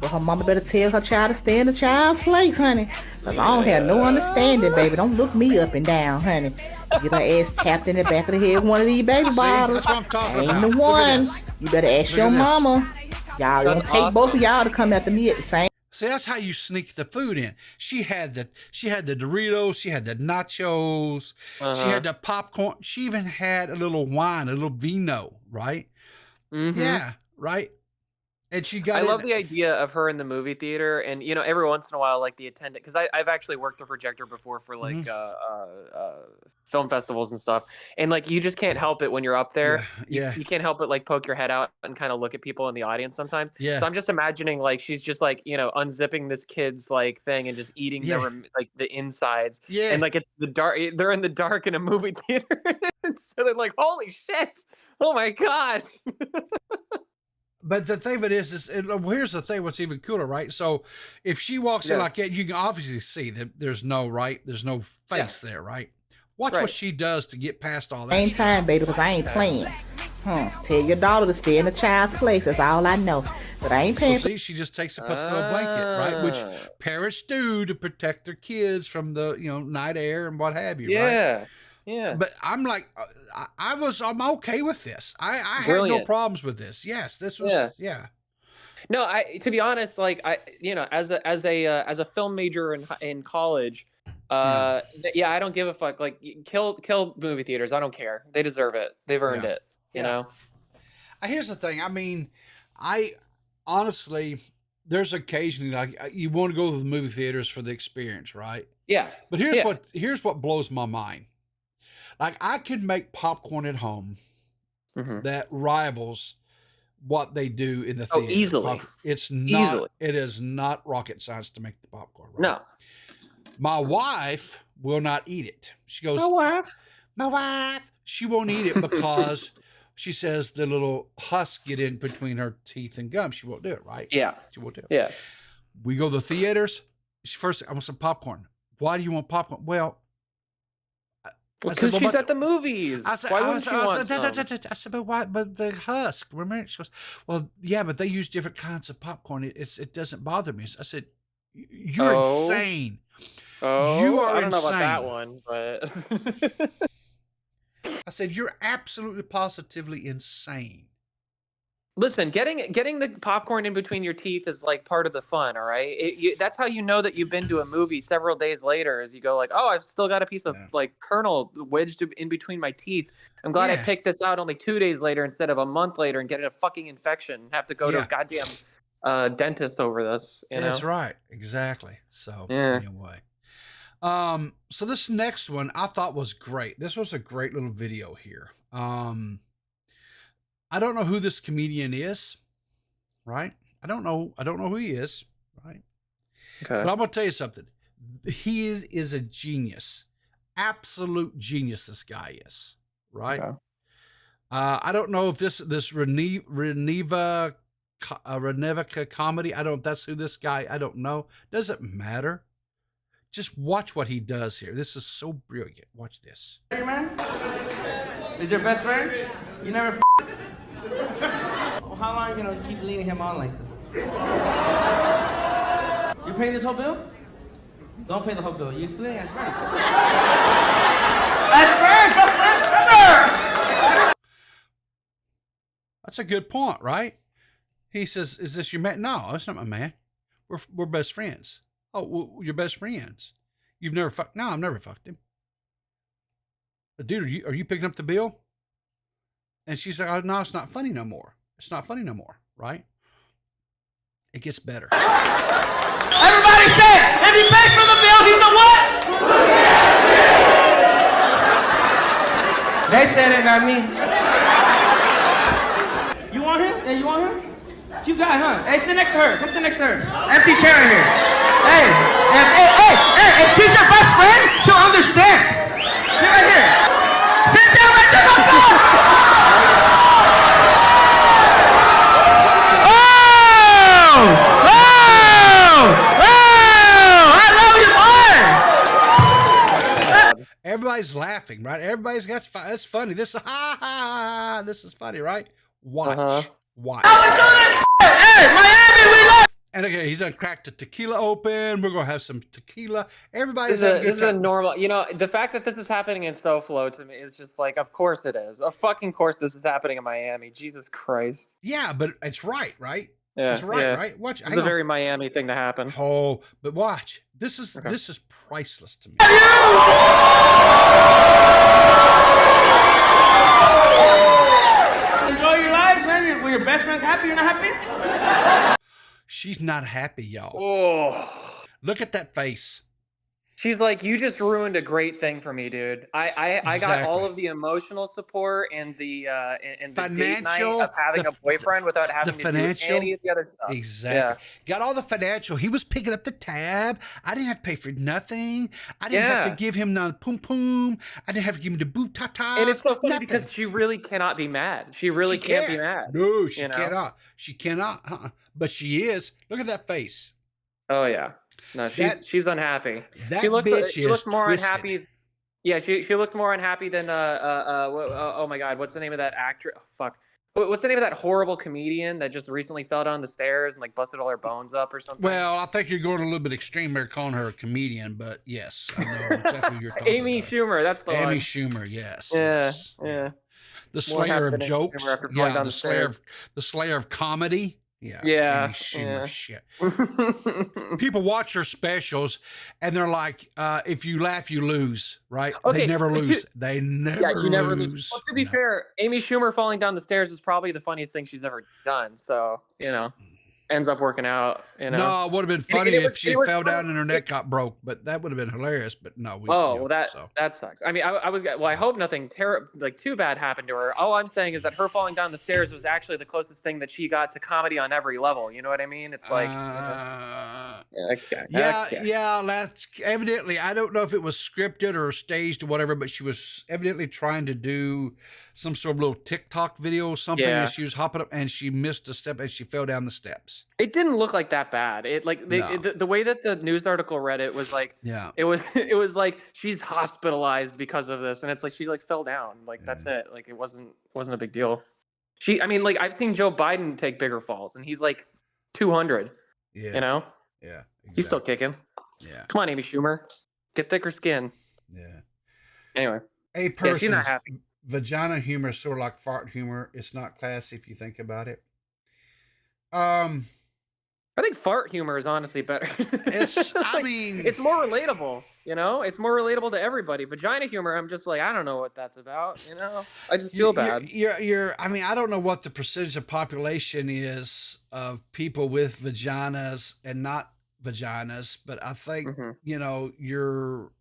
But her mama better tell her child to stay in the child's place, honey. Because I don't have no understanding, baby. Don't look me up and down, honey. Get her ass tapped in the back of the head with one of these baby bottles. That's what I'm talking Ain't about. the one. You better ask Look your at this. mama. Y'all gonna take both of y'all to come after me at the same. See, that's how you sneak the food in. She had the Doritos, she had the nachos, she had the popcorn. She even had a little wine, a little vino, right? Mm-hmm. Yeah, right. And she got. I love the idea of her in the movie theater, and you know, every once in a while, like the attendant, because I've actually worked a projector before for like film festivals and stuff, and like you just can't help it when you're up there. Yeah. You can't help but like poke your head out and kind of look at people in the audience sometimes. Yeah. So I'm just imagining like she's just like, you know, unzipping this kid's like thing and just eating like the insides. Yeah. And like it's the dark. They're in the dark in a movie theater, so they're like, holy shit! Oh my god. But the thing of it is here's the thing. What's even cooler, right? So, if she walks in like that, you can obviously see that there's no face there, right? Watch what she does to get past all that. Same time, baby, because I ain't playing. Tell your daughter to stay in the child's place. That's all I know. But I ain't paying. So see, she just takes and puts a little blanket, right? Which parents do to protect their kids from the night air and what have you, right? Yeah. But I'm like, I'm okay with this. I had no problems with this. Yes, this was No, to be honest, like as a film major in college, I don't give a fuck. Like kill movie theaters. I don't care. They deserve it. They've earned it. You know. Here's the thing. I mean, I honestly, there's occasionally like you want to go to the movie theaters for the experience, right? Yeah. But here's what blows my mind. Like I can make popcorn at home that rivals what they do in the theater. Easily. It's not. It is not rocket science to make the popcorn. Right? No. My wife will not eat it. She goes. My wife. She won't eat it because she says the little husk get in between her teeth and gum. She won't do it. Right? Yeah. She won't do it. Yeah. We go to the theaters. First, I want some popcorn. Why do you want popcorn? Well. Because she's at the movies. Why wouldn't she want some? I said, but why? But the husk. Remember? She goes, well, yeah, but they use different kinds of popcorn. It doesn't bother me. I said, you're insane. You are insane. I don't know about that one, but I said, you're absolutely positively insane. Listen, getting the popcorn in between your teeth is like part of the fun, all right? That's how you know that you've been to a movie several days later is you go like, oh, I've still got a piece of like kernel wedged in between my teeth. I'm glad I picked this out only 2 days later instead of a month later and getting a fucking infection and have to go to a goddamn dentist over this. That's right. Exactly. So anyway. So this next one I thought was great. This was a great little video here. I don't know who this comedian is, right? I don't know who he is, right? Okay. But I'm gonna tell you something. He is a genius, absolute genius. This guy is, right? Okay. I don't know if this Reneva comedy. I don't. That's who this guy. I don't know. Doesn't matter. Just watch what he does here. This is so brilliant. Watch this. Hey man, is your best friend? You never. Well, how long are you gonna keep leading him on like this? You're paying this whole bill? Don't pay the whole bill. You're splitting as friends. That's a good point, right? He says, "Is this your man?" No, that's not my man. We're best friends. Oh, well, you're best friends. You've never fucked? No, I've never fucked him. But dude, are you picking up the bill? And she's like, "Oh no, it's not funny no more. It's not funny no more, right?" It gets better. Everybody say, if he pays for the bill, he's a what? They said it, not me. You want him? Hey, you want him? You got, huh? Hey, sit next to her. Come sit next to her. Empty chair in here. Hey, if she's your best friend, she'll understand. Sit right here. Sit down right there. Everybody's laughing, right? Everybody's got that's funny. This is this is funny, right? Watch. Watch. Hey, Miami, we love. And okay, he's done cracked the tequila open. We're gonna have some tequila. Everybody's this is a normal. You know, the fact that this is happening in SoFlo to me is just like, of course it is. Of fucking course this is happening in Miami. Jesus Christ. Yeah, but it's right? Yeah, it's right? Watch. It's a very Miami thing to happen. Oh, but watch. This is priceless to me. Enjoy your life, man. Were your best friends happy? You're not happy? not happy, y'all. Oh, Look at that face. she's like, you just ruined a great thing for me, dude. I got all Exactly. of the emotional support and the date night Financial, of having a boyfriend without having to do financial, any of the other stuff. exactly. Got all the financial. He was picking up the tab. I didn't have to pay for nothing. I didn't have to give him the pum pum. I didn't have to give him the boot tatas. And it's so funny nothing. because she really cannot be mad. She really can't be mad. No, she you know? cannot. She cannot. But she is. Look at that face. Oh yeah. No, she's unhappy. That She looks bitch she looks is more twisted. unhappy. Yeah, she looks more unhappy than oh my god, what's the name of that actress? Oh, fuck. What's the name of that horrible comedian that just recently fell down the stairs and like busted all her bones up or something? Well, I think you're going a little bit extreme there calling her a comedian, but yes, I know exactly who you're talking Amy about. Schumer, that's the one. Amy Schumer, yes. Yeah, yes. yeah. The Slayer of jokes. Yeah, the Slayer of comedy. Yeah. Yeah. Amy Schumer shit. People watch her specials and they're like, if you laugh, you lose, right? Okay, they never lose. They never you never lose. Well, to be fair, Amy Schumer falling down the stairs is probably the funniest thing she's ever done. So, ends up working out, No, it would have been funny if she fell funny. down and her neck got broke, but that would have been hilarious. But no, that sucks. I mean, I hope nothing too bad happened to her. All I'm saying is that her falling down the stairs was actually the closest thing that she got to comedy on every level. You know what I mean? It's like, okay. Yeah. That's evidently. I don't know if it was scripted or staged or whatever, but she was evidently trying to do some sort of little TikTok video or something. Yeah. And she was hopping up and she missed a step and she fell down the steps. It didn't look like that bad. It like the way that the news article read it was like, it was like she's hospitalized because of this, and it's like she's like fell down. Like that's it. Like it wasn't a big deal. I mean, like I've seen Joe Biden take bigger falls, and he's like 200. Yeah. You know. Yeah. Exactly. He's still kicking. Yeah. Come on, Amy Schumer, get thicker skin. Yeah. Anyway. A person's she's not happy. Vagina humor is sort of like fart humor. It's not classy if you think about it. I think fart humor is honestly better. I mean, it's more relatable. It's more relatable to everybody. Vagina humor, I'm just like, I don't know what that's about. I just feel bad. I mean, I don't know what the percentage of population is of people with vaginas and not vaginas, but I think you're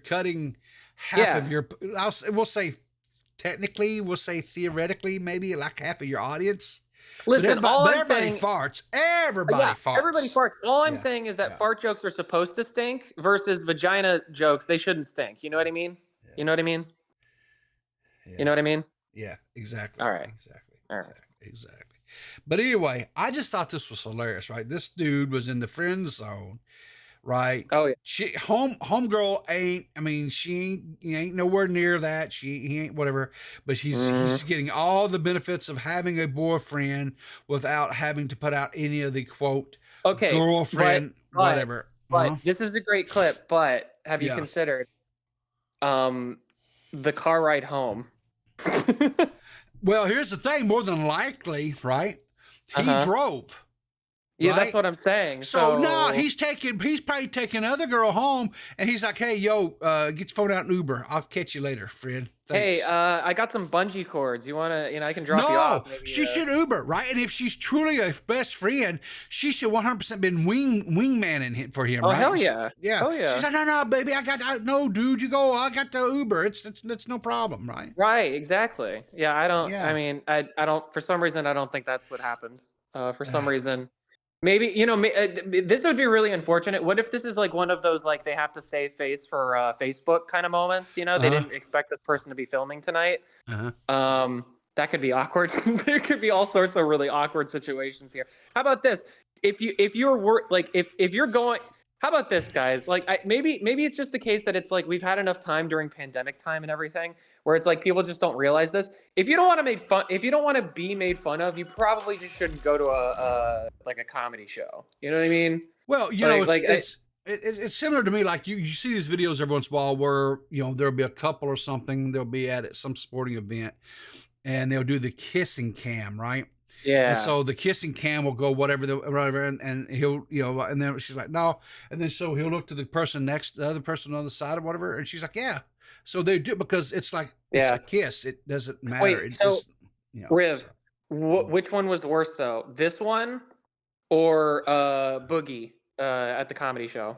cutting half of your. We'll say technically, we'll say theoretically, maybe like half of your audience. Listen, everybody farts. Everybody farts. Everybody farts. All I'm saying is that fart jokes are supposed to stink versus vagina jokes, they shouldn't stink. You know what I mean? Yeah. You know what I mean? Yeah. You know what I mean? Yeah, exactly. All right. Exactly. But anyway, I just thought this was hilarious, right? This dude was in the friend zone, right? Oh yeah. She homegirl ain't. I mean, she ain't nowhere near that. He ain't whatever. But he's getting all the benefits of having a boyfriend without having to put out any of the quote girlfriend whatever. But this is a great clip. But have you considered the car ride home? Well, here's the thing. More than likely, right? He drove. Yeah, right? That's what I'm saying. So no, he's probably taking another girl home, and he's like, "Hey, yo, get your phone out and Uber. I'll catch you later, friend. Thanks." Hey, I got some bungee cords. You wanna, I can drop you off. No, maybe, she should Uber, right? And if she's truly a best friend, she should 100% been wingmanning for him. Oh right? hell yeah, yeah. Oh yeah. She's like, no, baby, no, dude, you go. I got the Uber. It's no problem, right? Right, exactly. Yeah, I don't. Yeah. I mean, I don't. For some reason, I don't think that's what happened. For some reason. Maybe, this would be really unfortunate. What if this is like one of those, like they have to save face for Facebook kind of moments? They didn't expect this person to be filming tonight. That could be awkward. There could be all sorts of really awkward situations here. How about this? If you're going, how about this, guys? Like, maybe it's just the case that it's like we've had enough time during pandemic time and everything, where it's like people just don't realize this. If you don't want to be made fun of, you probably just shouldn't go to a comedy show. You know what I mean? Well, it's similar to me. Like you see these videos every once in a while where there'll be a couple or something. They'll be at some sporting event, and they'll do the kissing cam, right? Yeah. And so the kissing cam will go whatever, and he'll, and then she's like, no. And then so he'll look to the other person on the side or whatever. And she's like, yeah. So they do, because it's like, it's a kiss. It doesn't matter. Wait, Riv, which one was worse though? This one or Boogie at the comedy show.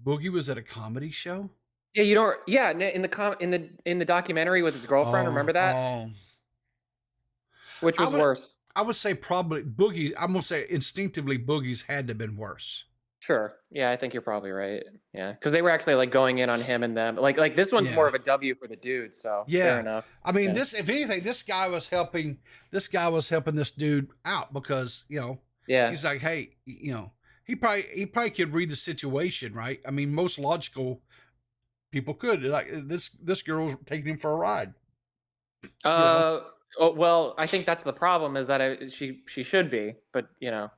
Boogie was at a comedy show. Yeah, you don't. Yeah, in the documentary with his girlfriend. Remember that? Oh, Which was worse? I would say probably Boogie. I'm gonna say instinctively Boogie's had to have been worse. Sure. Yeah, I think you're probably right. Yeah, because they were actually like going in on him and them. Like this one's more of a W for the dude. So fair enough. I mean, Yeah. this, if anything, this guy was helping this dude out because, Yeah. he's like, hey, he probably could read the situation, right? I mean, most logical people could, like, this girl's taking him for a ride. Oh, well, I think that's the problem is that she should be, but well,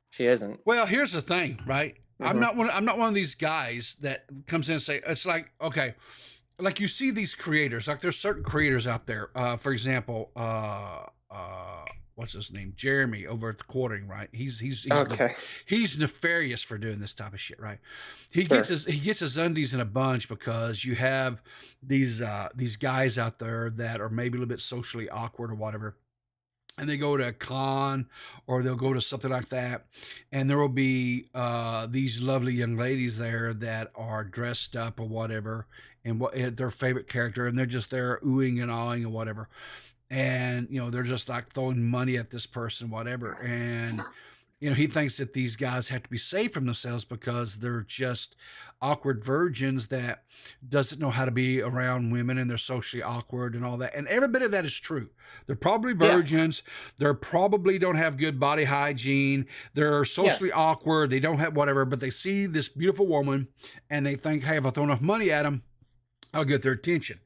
she isn't. Well, here's the thing, right? I'm Mhm. not one of these guys that comes in and say, it's like, okay, like you see these creators, like there's certain creators out there. For example, what's his name? Jeremy over at the Quartering, right? He's Okay. he's nefarious for doing this type of shit, right? He gets his undies in a bunch because you have these guys out there that are maybe a little bit socially awkward or whatever. And they go to a con or they'll go to something like that. And there will be these lovely young ladies there that are dressed up or whatever and their favorite character. And they're just there oohing and awing and whatever. And, they're just like throwing money at this person, whatever. And, he thinks that these guys have to be safe from themselves because they're just awkward virgins that doesn't know how to be around women and they're socially awkward and all that. And every bit of that is true. They're probably virgins. They're probably don't have good body hygiene. They're socially awkward. They don't have whatever, but they see this beautiful woman and they think, hey, if I throw enough money at them, I'll get their attention.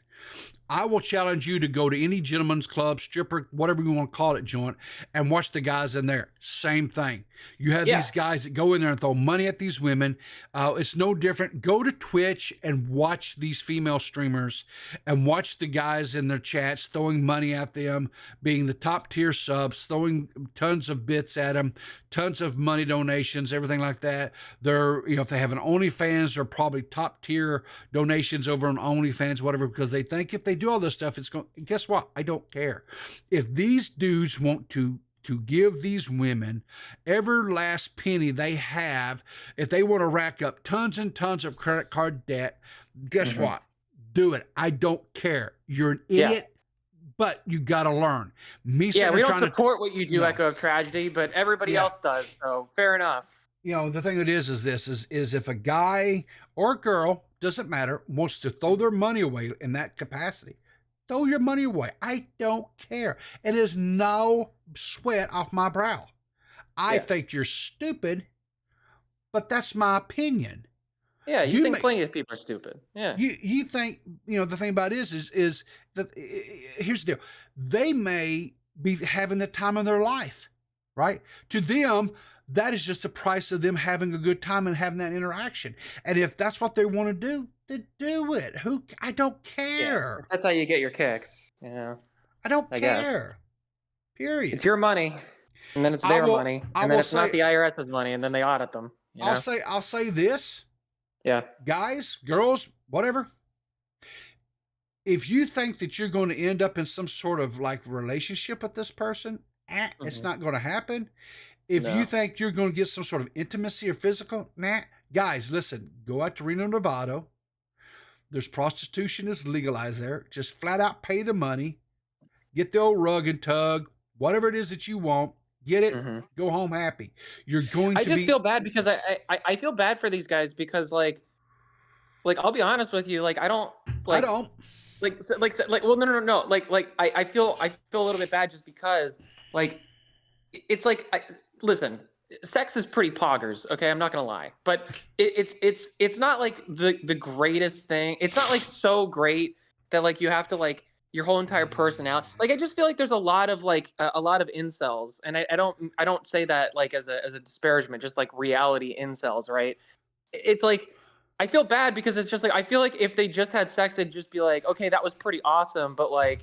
I will challenge you to go to any gentleman's club, stripper, whatever you want to call it, joint, and watch the guys in there. Same thing. You have these guys that go in there and throw money at these women. It's no different. Go to Twitch and watch these female streamers and watch the guys in their chats throwing money at them, being the top tier subs, throwing tons of bits at them, tons of money donations, everything like that. They're, if they have an OnlyFans, they're probably top tier donations over on OnlyFans, whatever, because they think if they do all this stuff, it's going, guess what? I don't care. If these dudes want to give these women every last penny they have, if they want to rack up tons and tons of credit card debt, guess what? Do it. I don't care. You're an idiot, but you got to learn. We don't support what you do, Echo of Tragedy, but everybody else does, so fair enough. The thing that is if a guy or a girl, doesn't matter, wants to throw their money away in that capacity, throw your money away. I don't care. It is no sweat off my brow. I think you're stupid, but that's my opinion. Yeah, you think plenty of people are stupid. Yeah. You think, the thing about it is that here's the deal. They may be having the time of their life, right? To them, that is just the price of them having a good time and having that interaction. And if that's what they want to do, then do it. I don't care. Yeah, that's how you get your kicks. I don't care. Period. It's your money, and then it's their money, and then it's not the IRS's money, and then they audit them. I'll say this. Yeah. Guys, girls, whatever. If you think that you're going to end up in some sort of like relationship with this person, it's not going to happen. If you think you're going to get some sort of intimacy or physical, guys, listen, go out to Reno, Nevada. There's prostitution is legalized there. Just flat out pay the money, get the old rug and tug, whatever it is that you want, get it, go home happy. You're going to feel bad because I feel bad for these guys because like I'll be honest with you, like I don't well no I feel a little bit bad just because like it's like listen, sex is pretty poggers, okay? I'm not gonna lie, but it's not like the greatest thing. It's not like so great that like you have to like your whole entire personality. Like I just feel like there's a lot of like a lot of incels, and I don't say that like as a disparagement, just like reality incels, right? It's like I feel bad because it's just like I feel like if they just had sex, they'd just be like, okay, that was pretty awesome, but like.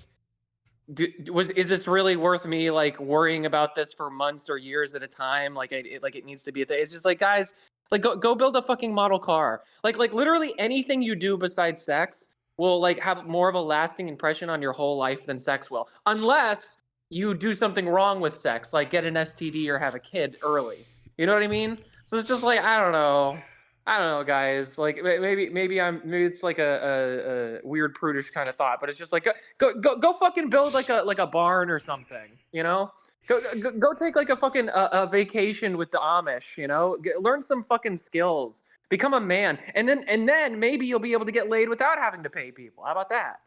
Is this really worth me like worrying about this for months or years at a time? Like it needs to be a thing. It's just like, guys, like go build a fucking model car. Like literally anything you do besides sex will like have more of a lasting impression on your whole life than sex will. Unless you do something wrong with sex, like get an STD or have a kid early. You know what I mean? So it's just like, I don't know, guys. Like maybe it's like a weird prudish kind of thought, but it's just like go fucking build like a barn or something. You know, go take like a fucking a vacation with the Amish. You know, learn some fucking skills, become a man, and then maybe you'll be able to get laid without having to pay people. How about that?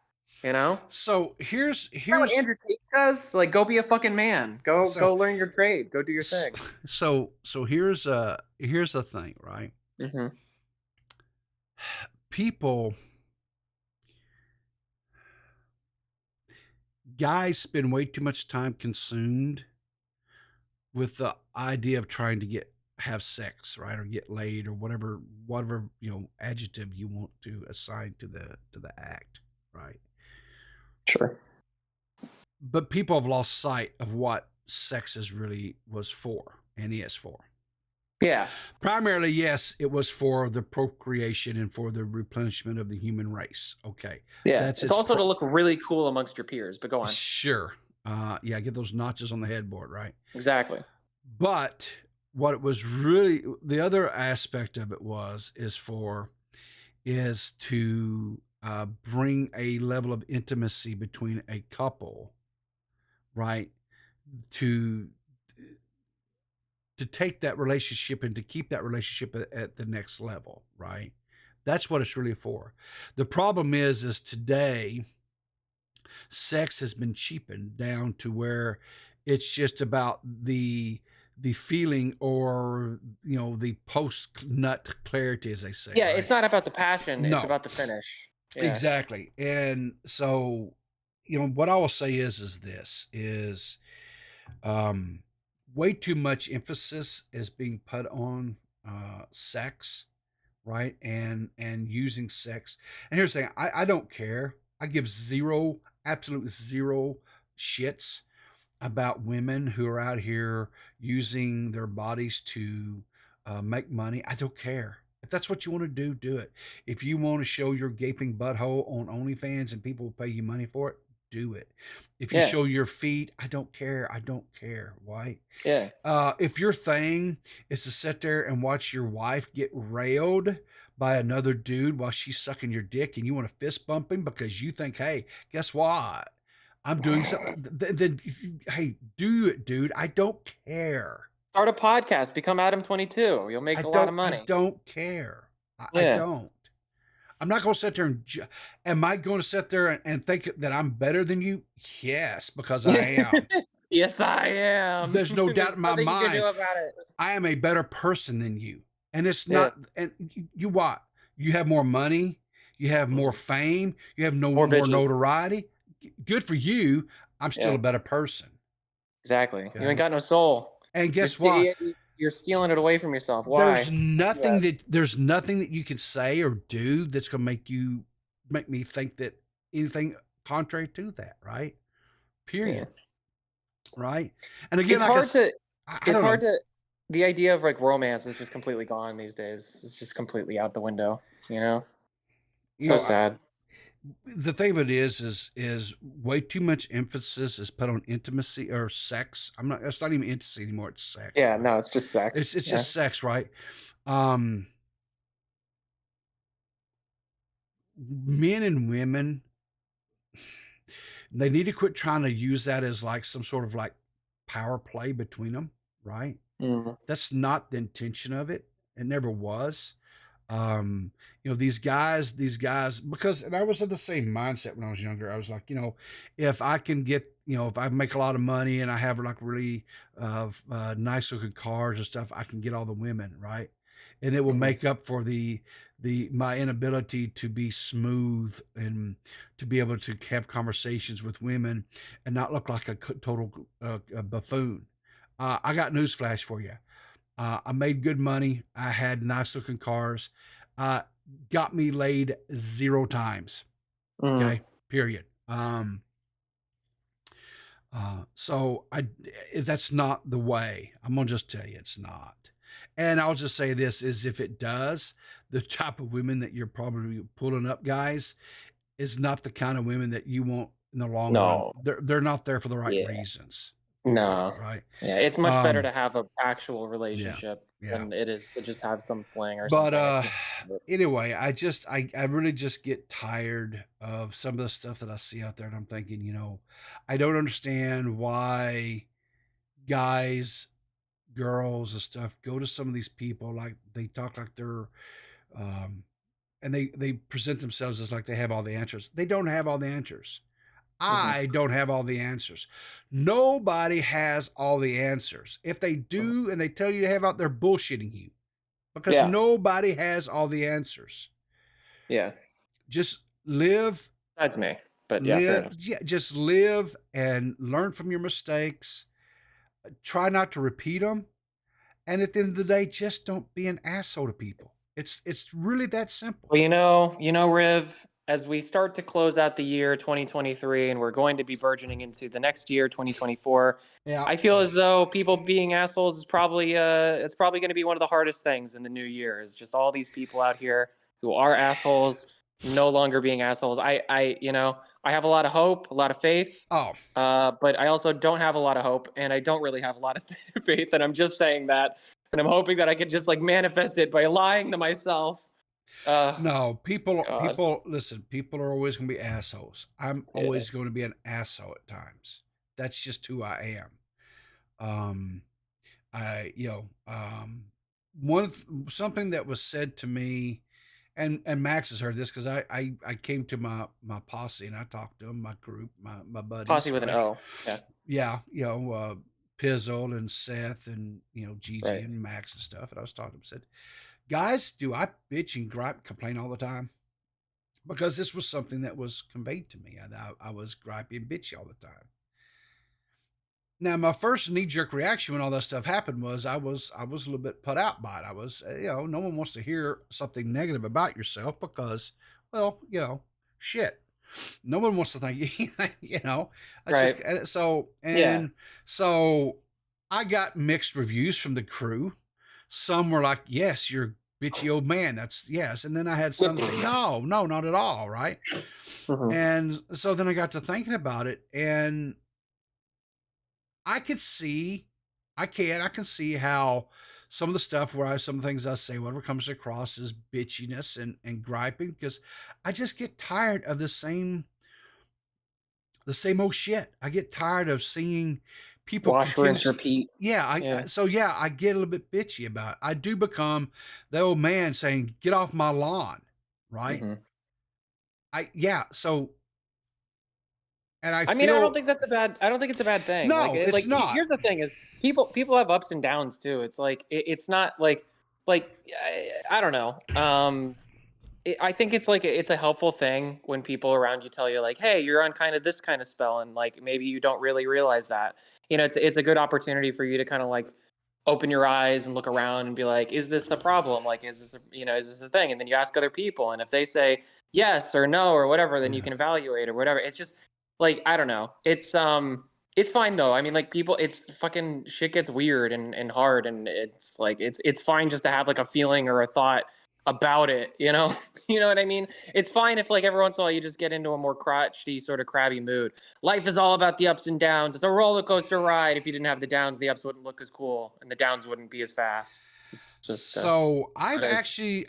You know. So here's what Andrew Tate says. Like, go be a fucking man. Go learn your trade. Go do your thing. So here's the thing, right? Mm-hmm. Guys spend way too much time consumed with the idea of trying to have sex, right, or get laid, or whatever adjective you want to assign to the act, right? Sure. But people have lost sight of what sex was for and is for. Yeah. Primarily, yes, it was for the procreation and for the replenishment of the human race. Okay. Yeah. It's also to look really cool amongst your peers, but go on. Sure. Yeah, get those notches on the headboard, right? Exactly. But what it was really, the other aspect of it is to bring a level of intimacy between a couple, right? To take that relationship and to keep that relationship at the next level, right? That's what it's really for. The problem is today, sex has been cheapened down to where it's just about the feeling, or the post nut clarity, as they say. Yeah, right? It's not about the passion. No. It's about the finish. Yeah. Exactly. And so, what I will say is way too much emphasis is being put on sex, right? And using sex. And here's the thing, I don't care. I give absolute zero shits about women who are out here using their bodies to make money. I don't care. If that's what you want to do, do it. If you want to show your gaping butthole on OnlyFans and people will pay you money for it, do it. If you show your feet, I don't care. Why? Yeah. If your thing is to sit there and watch your wife get railed by another dude while she's sucking your dick, and you want to fist bump him because you think, hey, guess what? I'm doing something. Then, hey, do it, dude. I don't care. Start a podcast. Become Adam 22. You'll make a lot of money. I don't care. I don't. I'm not going to sit there and. Am I going to sit there and think that I'm better than you? Yes, because I am. Yes, I am. There's no doubt in my mind. You can do about it. I am a better person than you, and it's not. And you what? You have more money. You have more fame. You have more notoriety. Good for you. I'm still a better person. Exactly. Okay? You ain't got no soul. And guess what? You're stealing it away from yourself. Why? There's nothing that you can say or do that's going to make me think that anything contrary to that, right? Period. Yeah. Right? And again, the idea of like romance is just completely gone these days. It's just completely out the window, So sad. The thing of it is way too much emphasis is put on intimacy or sex. It's not even intimacy anymore. It's sex. Yeah, no, it's just sex. It's just sex, right? Men and women, they need to quit trying to use that as like some sort of like power play between them, right? Mm-hmm. That's not the intention of it. It never was. These guys, because, and I was of the same mindset when I was younger. I was like, if I can get, if I make a lot of money and I have like really nice looking cars and stuff, I can get all the women, right? And it will make up for my inability to be smooth and to be able to have conversations with women and not look like a total buffoon. I got news flash for you. I made good money. I had nice looking cars. Got me laid 0 times. Okay. Period. So that's not the way. I'm going to just tell you it's not. And I'll just say this is if it does, the type of women that you're probably pulling up, guys, is not the kind of women that you want in the long No. run. They're not there for the right Yeah. reasons. No. Right. Yeah, it's much better to have an actual Yeah. relationship Yeah. than it is to just have some fling or But something. anyway, I really just get tired of some of the stuff that I see out there, and I'm thinking, you know, I don't understand why guys, girls, and stuff go to some of these people like they talk like they're, and they present themselves as like they have all the answers. They don't have all the answers. I don't have all the answers. Nobody has all the answers. If they do and they tell you they have out, they're bullshitting you because Yeah. nobody has all the answers. Yeah. Just live. That's me. But yeah, fair enough. Yeah, just live and learn from your mistakes. Try not to repeat them. And at the end of the day, just don't be an asshole to people. It's really that simple. Well, you know, Riv, as we start to close out the year 2023 and we're going to be burgeoning into the next year 2024, Yeah. I feel as though people being assholes is probably it's probably going to be one of the hardest things in the new year. Is just all these people out here who are assholes no longer being assholes. I you know, I have a lot of hope, a lot of faith. Oh. But I also don't have a lot of hope, and I don't really have a lot of faith, and I'm just saying that, and I'm hoping that I can just like manifest it by lying to myself. No, people listen, people are always going to be assholes. I'm always going to be an asshole at times. That's just who I am. Something that was said to me, and Max has heard this because I came to my posse and I talked to them, my group, my buddies. Posse with an O. Yeah. Yeah, Pizzle and Seth and Gigi and Max and stuff. And I was talking to them, said, guys, do I bitch and gripe, complain all the time? Because this was something that was conveyed to me. I was gripey and bitchy all the time. Now, my first knee-jerk reaction when all that stuff happened was I was a little bit put out by it. I was, no one wants to hear something negative about yourself because, well, shit. No one wants to think Right. So I got mixed reviews from the crew. Some were like, yes, you're a bitchy old man. That's yes. And then I had some say, no, not at all. Right. And so then I got to thinking about it, and I can see how some of the stuff some of the things I say, whatever comes across as bitchiness and griping, because I just get tired of the same old shit. I get tired of seeing people wash, rinse, repeat. So I get a little bit bitchy about it. I do become the old man saying, get off my lawn. Right. And I don't think it's a bad thing. No, it's not. Here's the thing: is people have ups and downs too. It's like it's not like I don't know. I think it's like it's a helpful thing when people around you tell you like, hey, you're on kind of this kind of spell, and like maybe you don't really realize that. It's a good opportunity for you to kind of like open your eyes and look around and be like, is this a problem? Like, is this a thing? And then you ask other people, and if they say yes or no or whatever, then you can evaluate or whatever. It's just like, I don't know. It's fine though. I mean, like it's fucking shit gets weird and hard, and it's like it's fine just to have like a feeling or a thought about it, you know what I mean? It's fine if like every once in a while you just get into a more crotchety sort of crabby mood. Life is all about the ups and downs. It's a roller coaster ride. If you didn't have the downs, the ups wouldn't look as cool and the downs wouldn't be as fast. It's just so I've actually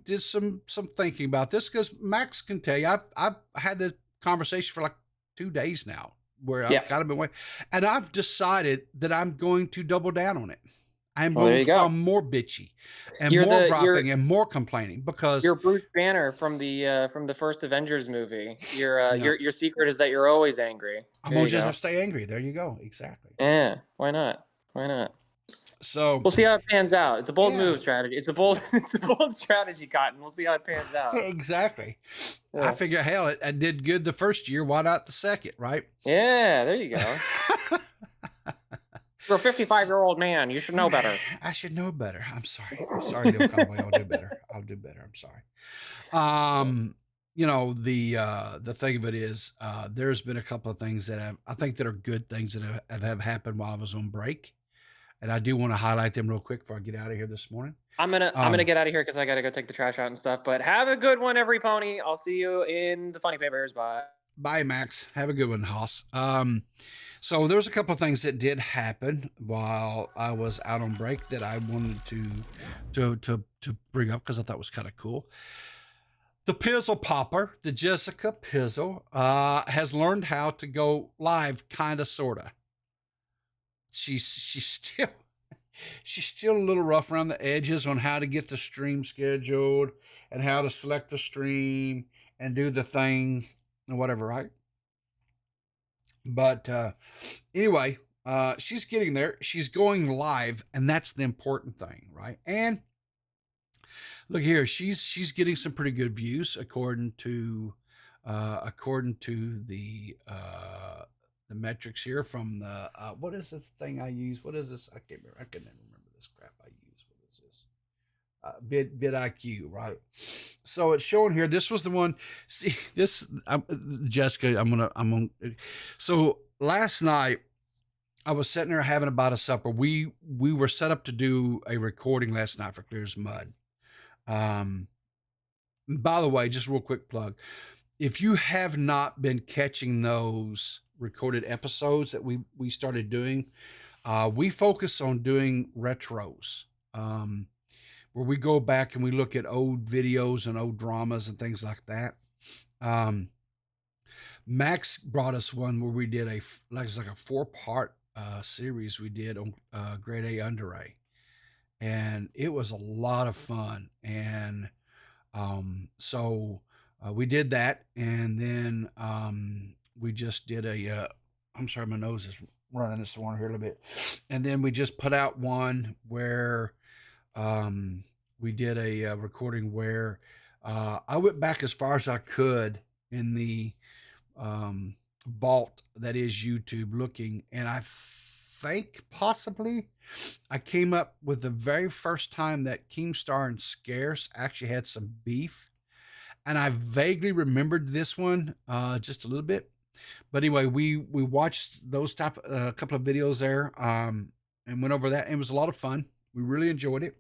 did some thinking about this, because Max can tell you I've had this conversation for like 2 days now where I've kind of been waiting, and I've decided that I'm going to double down on it. I'm going to become more bitchy and more griping and more complaining, because you're Bruce Banner from the first Avengers movie. Your secret is that you're always angry. I'm going to just stay angry. There you go. Exactly. Yeah. Why not? So we'll see how it pans out. It's a bold move strategy. It's a bold strategy, Cotton. We'll see how it pans out. Exactly. Yeah. I figure, hell, I did good the first year. Why not the second? Right. Yeah. There you go. You're a 55-year-old man. You should know better. I should know better. I'm sorry. Neil Conway. I'll do better. I'm sorry. The thing of it is, there's been a couple of things that I think that are good things that have happened while I was on break, and I do want to highlight them real quick before I get out of here this morning. I'm gonna get out of here because I gotta go take the trash out and stuff. But have a good one, every pony. I'll see you in the funny papers. Bye. Bye, Max. Have a good one, Haas. So there was a couple of things that did happen while I was out on break that I wanted to bring up because I thought was kind of cool. The Pizzle Popper, the Jessica Pizzle, has learned how to go live, kind of, sorta. She's still she's still a little rough around the edges on how to get the stream scheduled and how to select the stream and do the thing and whatever, right? But anyway, she's getting there. She's going live, and that's the important thing, right? And look here, she's getting some pretty good views according to the metrics here from the what is this thing I use? What is this? I can't remember. I can never remember this crap I use. What is this? VidIQ, right? So it's showing here. This was the one. See this, Jessica. I'm gonna. So last night I was sitting there having about a supper. We were set up to do a recording last night for Clear as Mud. By the way, just real quick plug. If you have not been catching those recorded episodes that we started doing, we focus on doing retros, where we go back and we look at old videos and old dramas and things like that. Max brought us one where we did it's like a 4-part series we did on grade A under A, and it was a lot of fun. And so we did that, and then we just did I'm sorry, my nose is running this one here a little bit. And then we just put out one where we did a recording where I went back as far as I could in the vault that is YouTube looking, and I think possibly I came up with the very first time that Keemstar and Scarce actually had some beef. And I vaguely remembered this one just a little bit. But anyway, we watched those a couple of videos there and went over that. And it was a lot of fun. We really enjoyed it.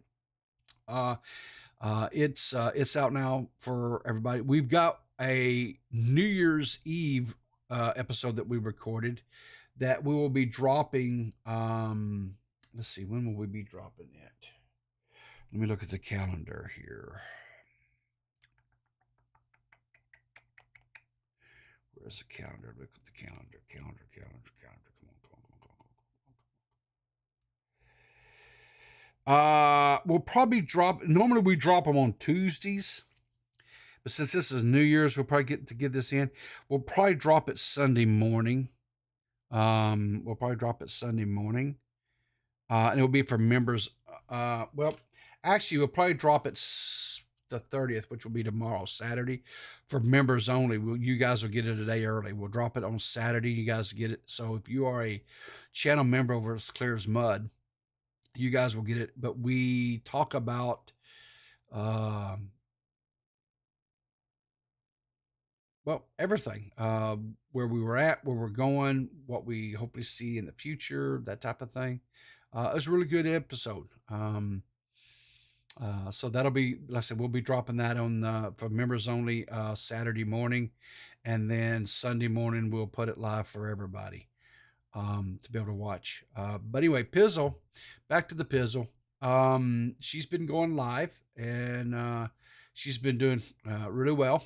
It's out now for everybody. We've got a New Year's Eve episode that we recorded that we will be dropping. Let's see, when will we be dropping it? Let me look at the calendar here. Where's the calendar? Look at the calendar. Calendar. Come on. We'll probably normally we drop them on Tuesdays. But since this is New Year's, we'll probably get this in. We'll probably drop it Sunday morning. And it'll be for members. Well, actually, we'll probably drop it the 30th, which will be tomorrow, Saturday, for members only. You guys will get it a day early. We'll drop it on Saturday. You guys get it. So if you are a channel member over as Clear as Mud, you guys will get it. But we talk about well, everything, where we were at, where we're going, what we hopefully see in the future, that type of thing. It was a really good episode. So that'll be, like I said, we'll be dropping that on for members only Saturday morning, and then Sunday morning we'll put it live for everybody to be able to watch. But anyway, Pizzle, back to the Pizzle. She's been going live, and she's been doing really well.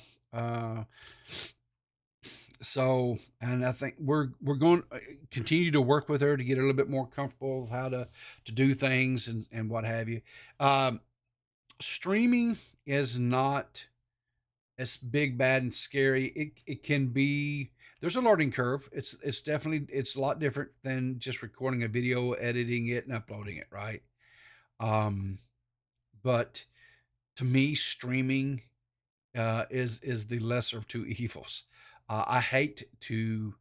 So, and I think we're going to continue to work with her to get her a little bit more comfortable with how to do things and what have you. Streaming is not as big, bad, and scary. It can be. There's a learning curve. It's definitely a lot different than just recording a video, editing it, and uploading it, right? But to me, streaming is the lesser of two evils. I hate to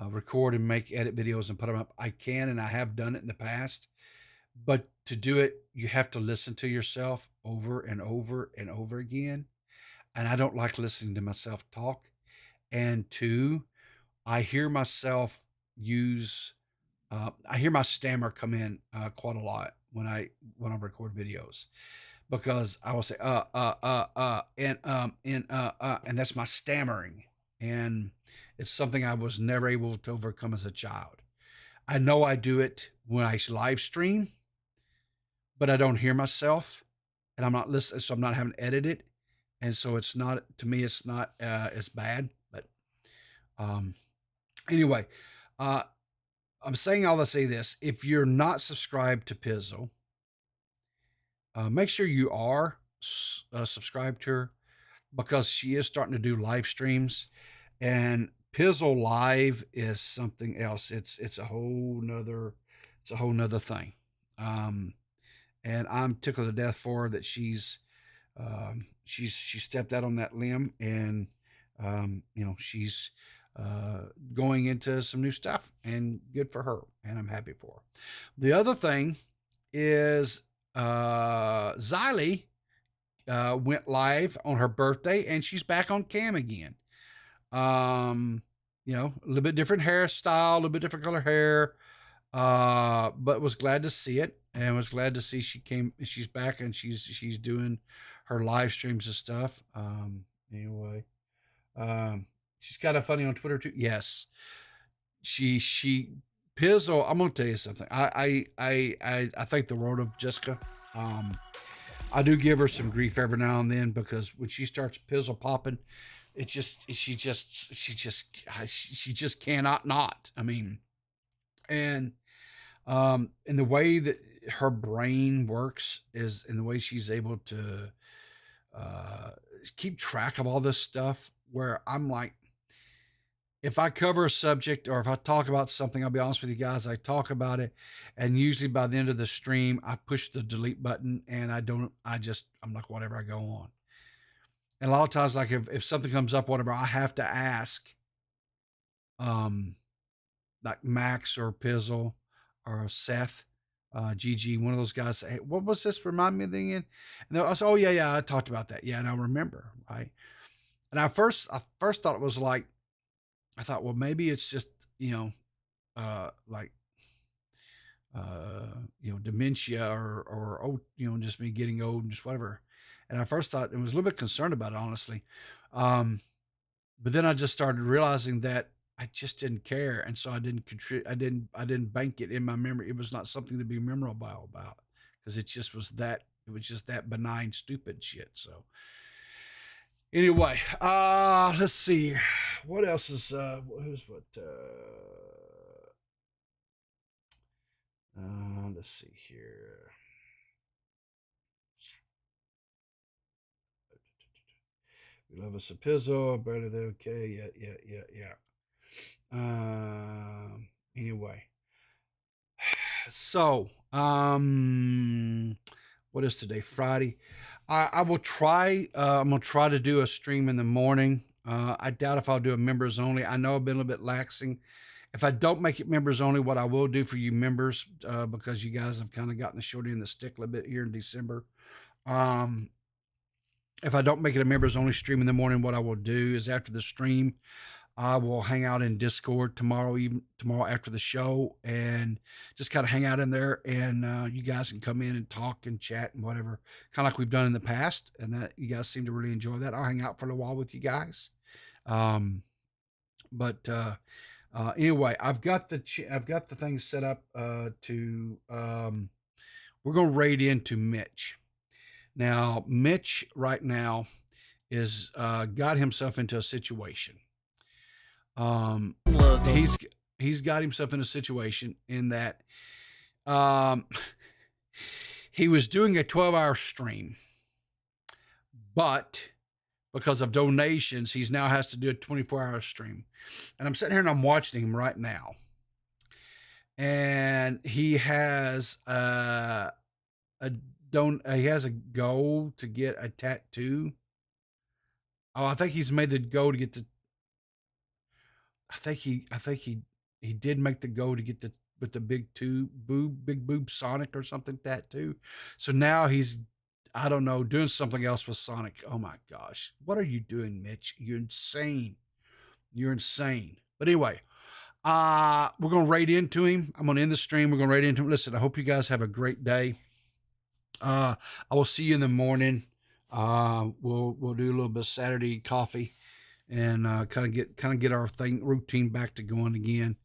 record and edit videos and put them up. I can, and I have done it in the past, but to do it, you have to listen to yourself over and over and over again. And I don't like listening to myself talk. And two, I hear myself I hear my stammer come in quite a lot when I record videos, because I will say and that's my stammering. and it's something I was never able to overcome as a child. I know I do it when I live stream, but I don't hear myself, and I'm not listening, so I'm not having to edit it, and so it's not, to me, it's not as bad. But um, anyway, uh, I'm saying all to say this: if you're not subscribed to Pizzle, make sure you are subscribed to her, because she is starting to do live streams, and Pizzle Live is something else. It's a whole nother thing. And I'm tickled to death for her that she stepped out on that limb, and she's going into some new stuff, and good for her, and I'm happy for her. The other thing is Xylee went live on her birthday, and she's back on cam again. A little bit different hairstyle, a little bit different color hair, but was glad to see it, and was glad to see she's back, and she's doing her live streams and stuff. Anyway, she's kind of funny on Twitter too. Yes, she Pizzle. I'm gonna tell you something. I think the world of Jessica. I do give her some grief every now and then, because when she starts Pizzle popping, she just cannot not. I mean, and the way that her brain works is in the way she's able to keep track of all this stuff, where I'm like, if I cover a subject, or if I talk about something, I'll be honest with you guys, I talk about it, and usually by the end of the stream, I push the delete button, and I'm like, whatever, I go on. And a lot of times, like if something comes up, whatever, I have to ask, like Max or Pizzle or Seth, GG, one of those guys, say, hey, what was this? Remind me of the end. And I said, oh yeah, I talked about that. Yeah, and I remember, right? And I first thought it was like, I thought, well, maybe it's just, dementia, or old, just me getting old and just whatever. And I first thought, and was a little bit concerned about it, honestly. But then I just started realizing that I just didn't care. And so I didn't didn't bank it in my memory. It was not something to be memorable about, because it was just that benign, stupid shit. So anyway, let's see. What else is, let's see here. We love us a Pizzle, barely okay. Yeah. Anyway. So, what is today? Friday. I will try, I'm going to try to do a stream in the morning. I doubt if I'll do a members only. I know I've been a little bit laxing. If I don't make it members only, what I will do for you members, because you guys have kind of gotten the short end of the stick a little bit here in December. If I don't make it a members only stream in the morning, what I will do is, after the stream, I will hang out in Discord tomorrow after the show, and just kind of hang out in there, and you guys can come in and talk and chat and whatever, kind of like we've done in the past, and that you guys seem to really enjoy that. I'll hang out for a while with you guys. Anyway, I've got the thing set up to we're going to raid into Mitch. Now, Mitch right now is got himself into a situation. He's got himself in a situation in that he was doing a 12-hour stream, but because of donations, he's now has to do a 24-hour stream. And I'm sitting here and I'm watching him right now, and he has he has a goal to get a tattoo. Oh, I think he's made the goal to get the. I think he did make the goal to get the big boob Sonic or something tattoo. So now he's, I don't know, doing something else with Sonic. Oh my gosh, what are you doing, Mitch? You're insane. But anyway, we're gonna raid into him. I'm gonna end the stream. We're gonna raid into him. Listen, I hope you guys have a great day. I will see you in the morning. We'll do a little bit of Saturday coffee and kind of get our routine back to going again.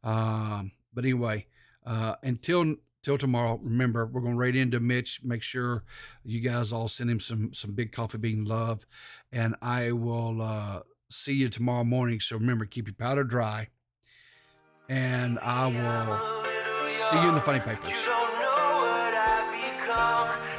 But anyway, until tomorrow, remember, we're going to rate into Mitch. Make sure you guys all send him some big coffee bean love, and I will see you tomorrow morning. So remember, keep your powder dry, and I will see you in the funny papers. You don't know what I've become.